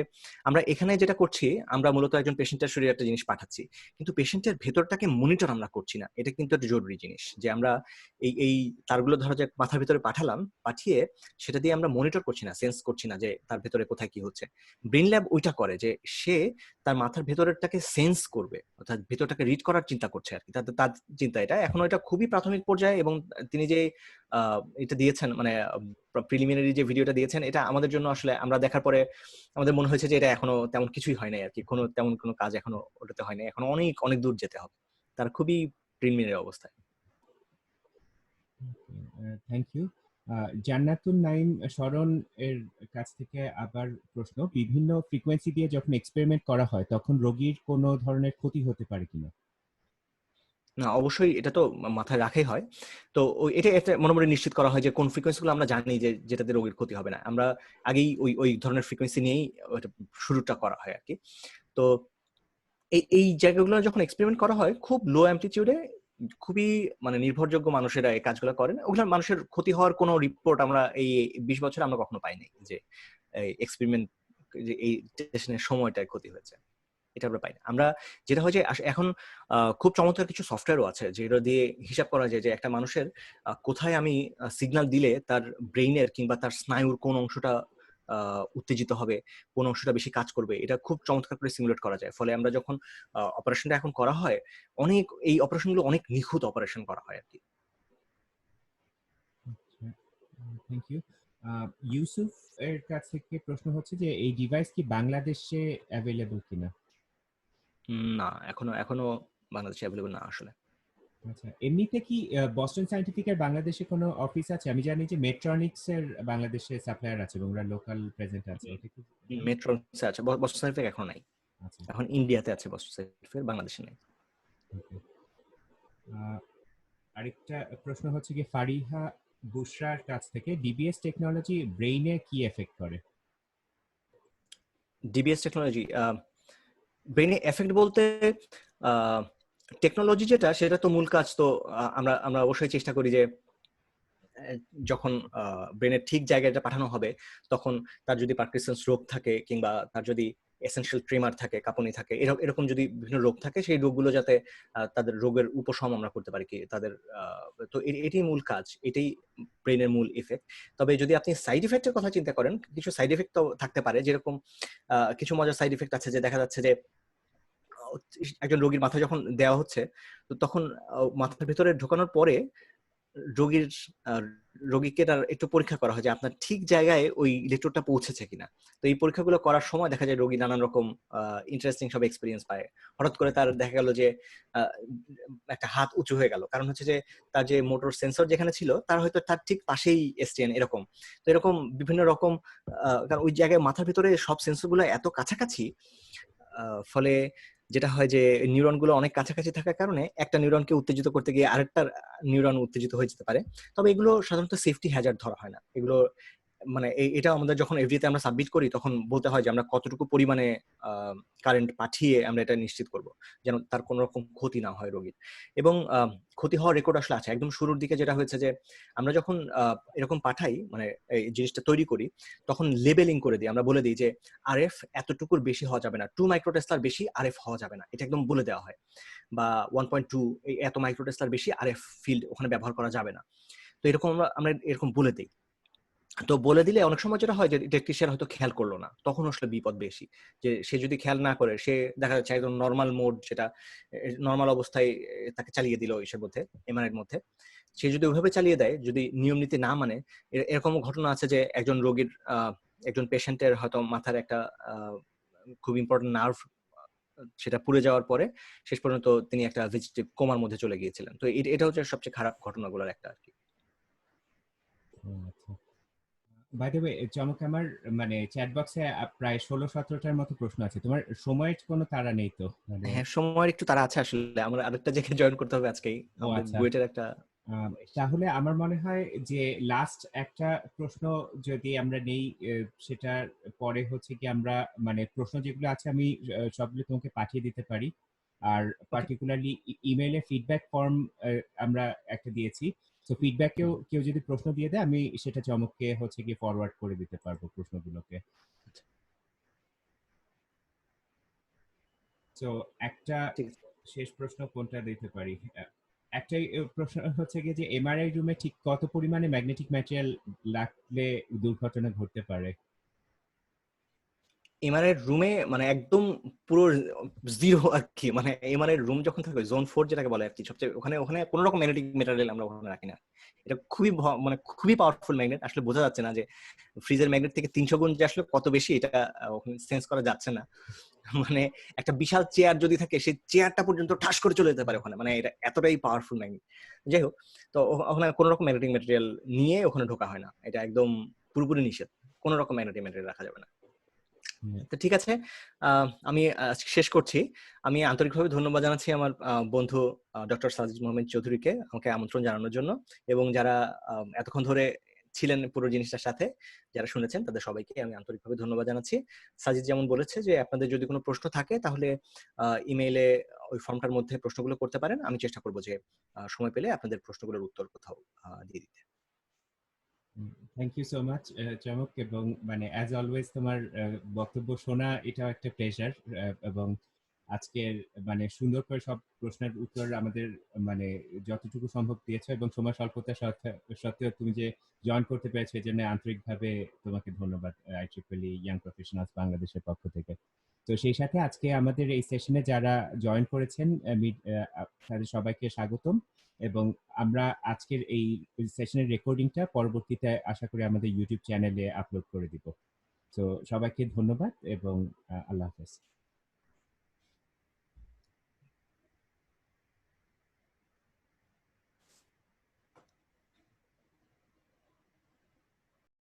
B: আমরা এখানে যেটা করছি, আমরা মূলত একজন পেশেন্টের শরীরে একটা জিনিস পাঠাচ্ছি, কিন্তু পেশেন্টের ভেতরটাকে মনিটর আমরা করছি না। এটা কিন্তু একটা জরুরি জিনিস, যে আমরা এই তারগুলো ধরো যে মাথার ভিতরে পাঠালাম, পাঠিয়ে সেটা দিয়ে আমরা মনিটর করছি না, সেন্স করছি না যে তার ভেতরে কোথায় কি হচ্ছে। ব্রেইন ল্যাব ওইটা করে, যে সে তার মাথার ভেতরেরটাকে সেন্স করবে, অর্থাৎ ভেতরটাকে রিড করার চিন্তা করছে আর কি। তার চিন্তা এটা এখনো, এটা খুবই প্রাথমিক পর্যায়ে, এবং তিনি যে এটা দিয়েছেন, মানে প্রিলিমিনারি যে ভিডিওটা দিয়েছেন, এটা আমাদের জন্য আসলে আমরা দেখার পরে আমাদের মনে হয়েছে যে এটা এখনো তেমন কিছুই হয় নাই আর কি, তেমন কোনো কাজ এখনো ওটাতে হয় নাই, এখনো অনেক অনেক দূর যেতে হবে, তার খুবই প্রিলিমিনারি অবস্থায়।
A: Thank you. জান্নাতুন নাইম শরণ এর কাছ থেকে আবার প্রশ্ন, বিভিন্ন ফ্রিকোয়েন্সি দিয়ে যখন এক্সপেরিমেন্ট করা হয় তখন রোগীর কোনো ধরনের ক্ষতি হতে পারে কিনা?
B: না, অবশ্যই এটা তো মাথায় রাখাই হয়। তো এটা একটা মোটামুটি নিশ্চিত করা হয় যে কোন ফ্রিকোয়েন্সি গুলো আমরা জানি যে যেটাতে রোগীর ক্ষতি হবে না, আমরা আগেই ওই ধরনের ফ্রিকোয়েন্সি নিয়েই ওটা শুরুটা করা হয় আর কি। তো এই জায়গাগুলো যখন এক্সপেরিমেন্ট করা হয় খুব লো অ্যামপ্লিটিউডে, খুবই মানে নির্ভরযোগ্য মানুষেরা এই কাজগুলো করেন, ওগুলো মানুষের ক্ষতি হওয়ার কোনো রিপোর্ট আমরা এই 20 বছরে আমরা কখনো পাইনি, যে এক্সপেরিমেন্ট, যে এই টেস্টের সময়টায় ক্ষতি হয়েছে, এটা আমরা পাই না। আমরা যেটা হয় যে এখন খুব চমৎকার কিছু সফটওয়্যারও আছে যেটা দিয়ে হিসাব করা যায় যে একটা মানুষের কোথায় আমি সিগন্যাল দিলে তার ব্রেইনের কিংবা তার স্নায়ুর কোন অংশটা উত্তেজিত হবে, কোন অংশটা বেশি কাজ করবে, এটা খুব চমৎকার করে সিমুলেট করা যায়। ফলে আমরা যখন অপারেশনটা এখন করা হয়, এই অপারেশনগুলো অনেক নিখুঁত অপারেশন করা হয় আর কি।
A: Thank you. ইউসুফ এর কাছ থেকে প্রশ্ন হচ্ছে যে এই ডিভাইস কি বাংলাদেশে অ্যাভেলেবল কিনা?
B: না, এখনো এখনো বাংলাদেশে অ্যাভেলেবল না আসলে।
A: আচ্ছা, এমনিতে কি বস্টন সায়েন্টিফিক এর বাংলাদেশে কোনো অফিস আছে? আমি জানি যে মেট্রনিক্স এর বাংলাদেশে সাপ্লায়ার আছে এবং ওরা লোকাল প্রেজেন্ট আছে। এটা কি জানেন?
B: মেট্রোনিক্সে আছে, বস্টন সাইন্টিফিক এখন নাই।
A: আচ্ছা,
B: এখন ইন্ডিয়াতে আছে বস্টন সাইন্টিফিক, বাংলাদেশে নাই।
A: ওকে। আ আরেকটা প্রশ্ন হচ্ছে গিয়ে ফারিহা বুশরার কাছ থেকে, ডিবিএস টেকনোলজি ব্রেইনে কি এফেক্ট করে?
B: ডিবিএস টেকনোলজি ব্রেনে এফেক্ট বলতে টেকনোলজি যেটা, সেটা তো মূল কাজ তো আমরা আমরা অবশ্যই চেষ্টা করি যে যখন ব্রেনের ঠিক জায়গাটা পাঠানো হবে, তখন তার যদি পার্কিনসন্স রোগ থাকে কিংবা তার যদি এসেনশিয়াল ট্রিমার থাকে, কাঁপুনি থাকে, এরকম যদি বিভিন্ন রোগ থাকে, সেই রোগগুলো যাতে তাদের রোগের উপশম আমরা করতে পারি কি তাদের, তো এটাই মূল কাজ, এটাই ব্রেনের মূল ইফেক্ট। তবে যদি আপনি সাইড ইফেক্টের কথা চিন্তা করেন, কিছু সাইড ইফেক্ট তো থাকতে পারে, যেরকম কিছু মজার সাইড ইফেক্ট আছে, যে দেখা যাচ্ছে যে আহ, একজন রোগীর মাথায় যখন দেওয়া হচ্ছে, তো তখন মাথার ভিতরে ঢোকানোর পরে রোগীর আহ, রোগীকে তার একটু পরীক্ষা করা হয় যে আপনার ঠিক জায়গায় ওই ইলেকট্রোডটা পৌঁছেছে কিনা। তো এই পরীক্ষাগুলো করার সময় দেখা যায় রোগী নানান রকম ইন্টারেস্টিং সব এক্সপিরিয়েন্স পায়। হঠাৎ করে তার দেখা গেল যে আহ, একটা হাত উঁচু হয়ে গেল, কারণ হচ্ছে যে তার যে মোটর সেন্সর যেখানে ছিল, তার হয়তো তার ঠিক পাশেই এসটিএন এরকম। তো এরকম বিভিন্ন রকম, কারণ ওই জায়গায় মাথার ভিতরে সব সেন্সর গুলো এত কাছাকাছি, ফলে যেটা হয় যে নিউরন গুলো অনেক কাছাকাছি থাকার কারণে একটা নিউরনকে উত্তেজিত করতে গিয়ে আরেকটা নিউরন উত্তেজিত হয়ে যেতে পারে। তবে এগুলো সাধারণত সেফটি হ্যাজার্ড ধরা হয় না এগুলো। মানে এটা আমাদের যখন এফডিএ তে আমরা সাবমিট করি, তখন বলতে হয় যে আমরা কতটুকু পরিমাণে কারেন্ট পাঠিয়ে আমরা এটা নিশ্চিত করব যেন তার কোনো রকম ক্ষতি না হয় রোগীর। এবং ক্ষতি হওয়ার রেকর্ড আসলে আছে একদম শুরুর দিকে। যেটা হয়েছে যে আমরা যখন এরকম পাঠাই, মানে এই জিনিসটা তৈরি করি, তখন লেবেলিং করে দিই, আমরা বলে দিই যে আরএফ এতটুকুর বেশি হওয়া যাবে না, 2 মাইক্রোটেসলার বেশি আরএফ হওয়া যাবে না, এটা একদম বলে দেওয়া হয়। বা 1.2 এত মাইক্রোটেসলার বেশি আরএফ ফিল্ড ওখানে ব্যবহার করা যাবে না। তো এরকম আমরা আমরা এরকম বলে দিই। তো বলে দিলে অনেক সময় যেটা হয় যে টেকনিশিয়ান হয়তো খেয়াল করলো না, তখন আসলে বিপদ বেশি। যে সে যদি খেয়াল না করে, সে দেখা যাচ্ছে একদম নর্মাল মোড, যেটা নর্মাল অবস্থায় তাকে চালিয়ে দিল ইসের মধ্যে, এমআরআইয়ের মধ্যে, সে যদি ওইভাবে চালিয়ে দেয়, যদি নিয়ম নীতি না মানে, এরকম ঘটনা আছে যে একজন রোগীর একজন পেশেন্টের হয়তো মাথার একটা খুব ইম্পর্টেন্ট নার্ভ সেটা পুড়ে যাওয়ার পরে শেষ পর্যন্ত তিনি একটা ভেজিটেটিভ কোমার মধ্যে চলে গিয়েছিলেন। তো এটা হচ্ছে সবচেয়ে খারাপ ঘটনাগুলোর একটা আর কি।
A: ও আচ্ছা। বাই দ্য ওয়ে চমক, আমার মানে চ্যাট বক্সে প্রায় 16-17টার মতো প্রশ্ন আছে। তোমার সময়ের কোনো তাড়া নেই তো? মানে
B: হ্যাঁ, সময়ের একটু তাড়া আছে আসলে, আমার আরেকটা জায়গায় জয়েন করতে হবে আজকেই,
A: ও
B: আমাদের
A: আচ্ছা।
B: বুয়েটের একটা।
A: তাহলে আমার মনে হয় যে লাস্ট একটা প্রশ্ন যদি আমরা নেই, সেটার পরে হচ্ছে কি আমরা মানে প্রশ্ন যেগুলো আছে আমি সবগুলো তোমাকে পাঠিয়ে দিতে পারি। আর
B: ওকে।
A: পার্টিকুলারলি ইমেইলে ফিডব্যাক ফর্ম আমরা একটা দিয়েছি। তো ফিডব্যাকেও কেউ যদি প্রশ্ন দিয়ে দেয়, আমি সেটা চমককে হচ্ছে গিয়ে ফরওয়ার্ড করে দিতে পারবো প্রশ্নগুলোকে। তো একটা
B: ঠিক আছে।
A: শেষ প্রশ্ন কোনটা দিতে পারি? একটাই প্রশ্ন হচ্ছে গিয়ে যে এমআরআই রুমে ঠিক কত পরিমাণে ম্যাগনেটিক ম্যাটেরিয়াল লাগলে দুর্ঘটনা ঘটতে পারে?
B: এমআরআই রুমে মানে একদম পুরো জিরো আর কি, মানে এমআরআই রুম যখন থাকে জোন 4 যেটাকে বলে আর কি, সবচেয়ে ওখানে ওখানে কোনো রকম ম্যাগনেটিক ম্যাটেরিয়াল আমরা ওখানে রাখি না। এটা খুবই মানে খুবই পাওয়ারফুল ম্যাগনেট, আসলে বোঝা যাচ্ছে না যে ফ্রিজের ম্যাগনেট থেকে 300 গুণ যে আসলে কত বেশি, এটা ওখানে সেন্স করা যাচ্ছে না। মানে একটা বিশাল চেয়ার যদি থাকে, সেই চেয়ারটা পর্যন্ত ঠাস করে চলে যেতে পারে ওখানে, মানে এটা এতটাই পাওয়ারফুল ম্যাগনেট। যাই হোক, তো ওখানে কোনো রকম ম্যাগনেটিক ম্যাটেরিয়াল নিয়ে ওখানে ঢোকা হয় না, এটা একদম পুরোপুরি নিষেধ, কোনো রকম ম্যাগনেটিক ম্যাটেরিয়াল রাখা যাবে না।
A: হুম,
B: তো ঠিক আছে, আমি আজকে শেষ করছি। আমি আন্তরিকভাবে ধন্যবাদ জানাচ্ছি আমার বন্ধু ডক্টর সাজিদ মোহাম্মদ চৌধুরীকে আমাকে আমন্ত্রণ জানানোর জন্য, এবং যারা এতক্ষণ ধরে ছিলেন পুরো জিনিসটার সাথে, যারা শুনেছেন, তাদের সবাইকে আমি আন্তরিকভাবে ধন্যবাদ জানাচ্ছি। সাজিদ যেমন বলেছে যে আপনাদের যদি কোনো প্রশ্ন থাকে, তাহলে ইমেইলে ওই ফর্মটার মধ্যে প্রশ্নগুলো করতে পারেন, আমি চেষ্টা করবো যে সময় পেলে আপনাদের প্রশ্নগুলোর উত্তর কোথাও দিয়ে দিতে।
A: থ্যাংক ইউ সো মাচ চমক, এবং মানে অ্যাজ অলওয়েজ তোমার বক্তব্য শোনা এটাও একটা প্লেজার। এবং আজকের মানে সুন্দর করে সব প্রশ্নের উত্তর আমাদের মানে যতটুকু সম্ভব দিয়েছো, এবং সময় স্বল্পতা সত্ত্বেও তুমি যে জয়েন করতে পেরেছো এই জন্য আন্তরিকভাবে তোমাকে ধন্যবাদ আইট্রিপলি ইয়াং প্রফেশনালস বাংলাদেশের পক্ষ থেকে। তো সেই সাথে আজকে আমাদের এই সেশনে যারা জয়েন করেছেন তাদের সবাইকে স্বাগতম। এবং আমরা আজকের এই সেশনের রেকর্ডিংটা পরবর্তীতে আশা করি আমাদের ইউটিউব চ্যানেলে আপলোড করে দিব। তো সবাইকে ধন্যবাদ এবং আল্লাহ হাফেজ।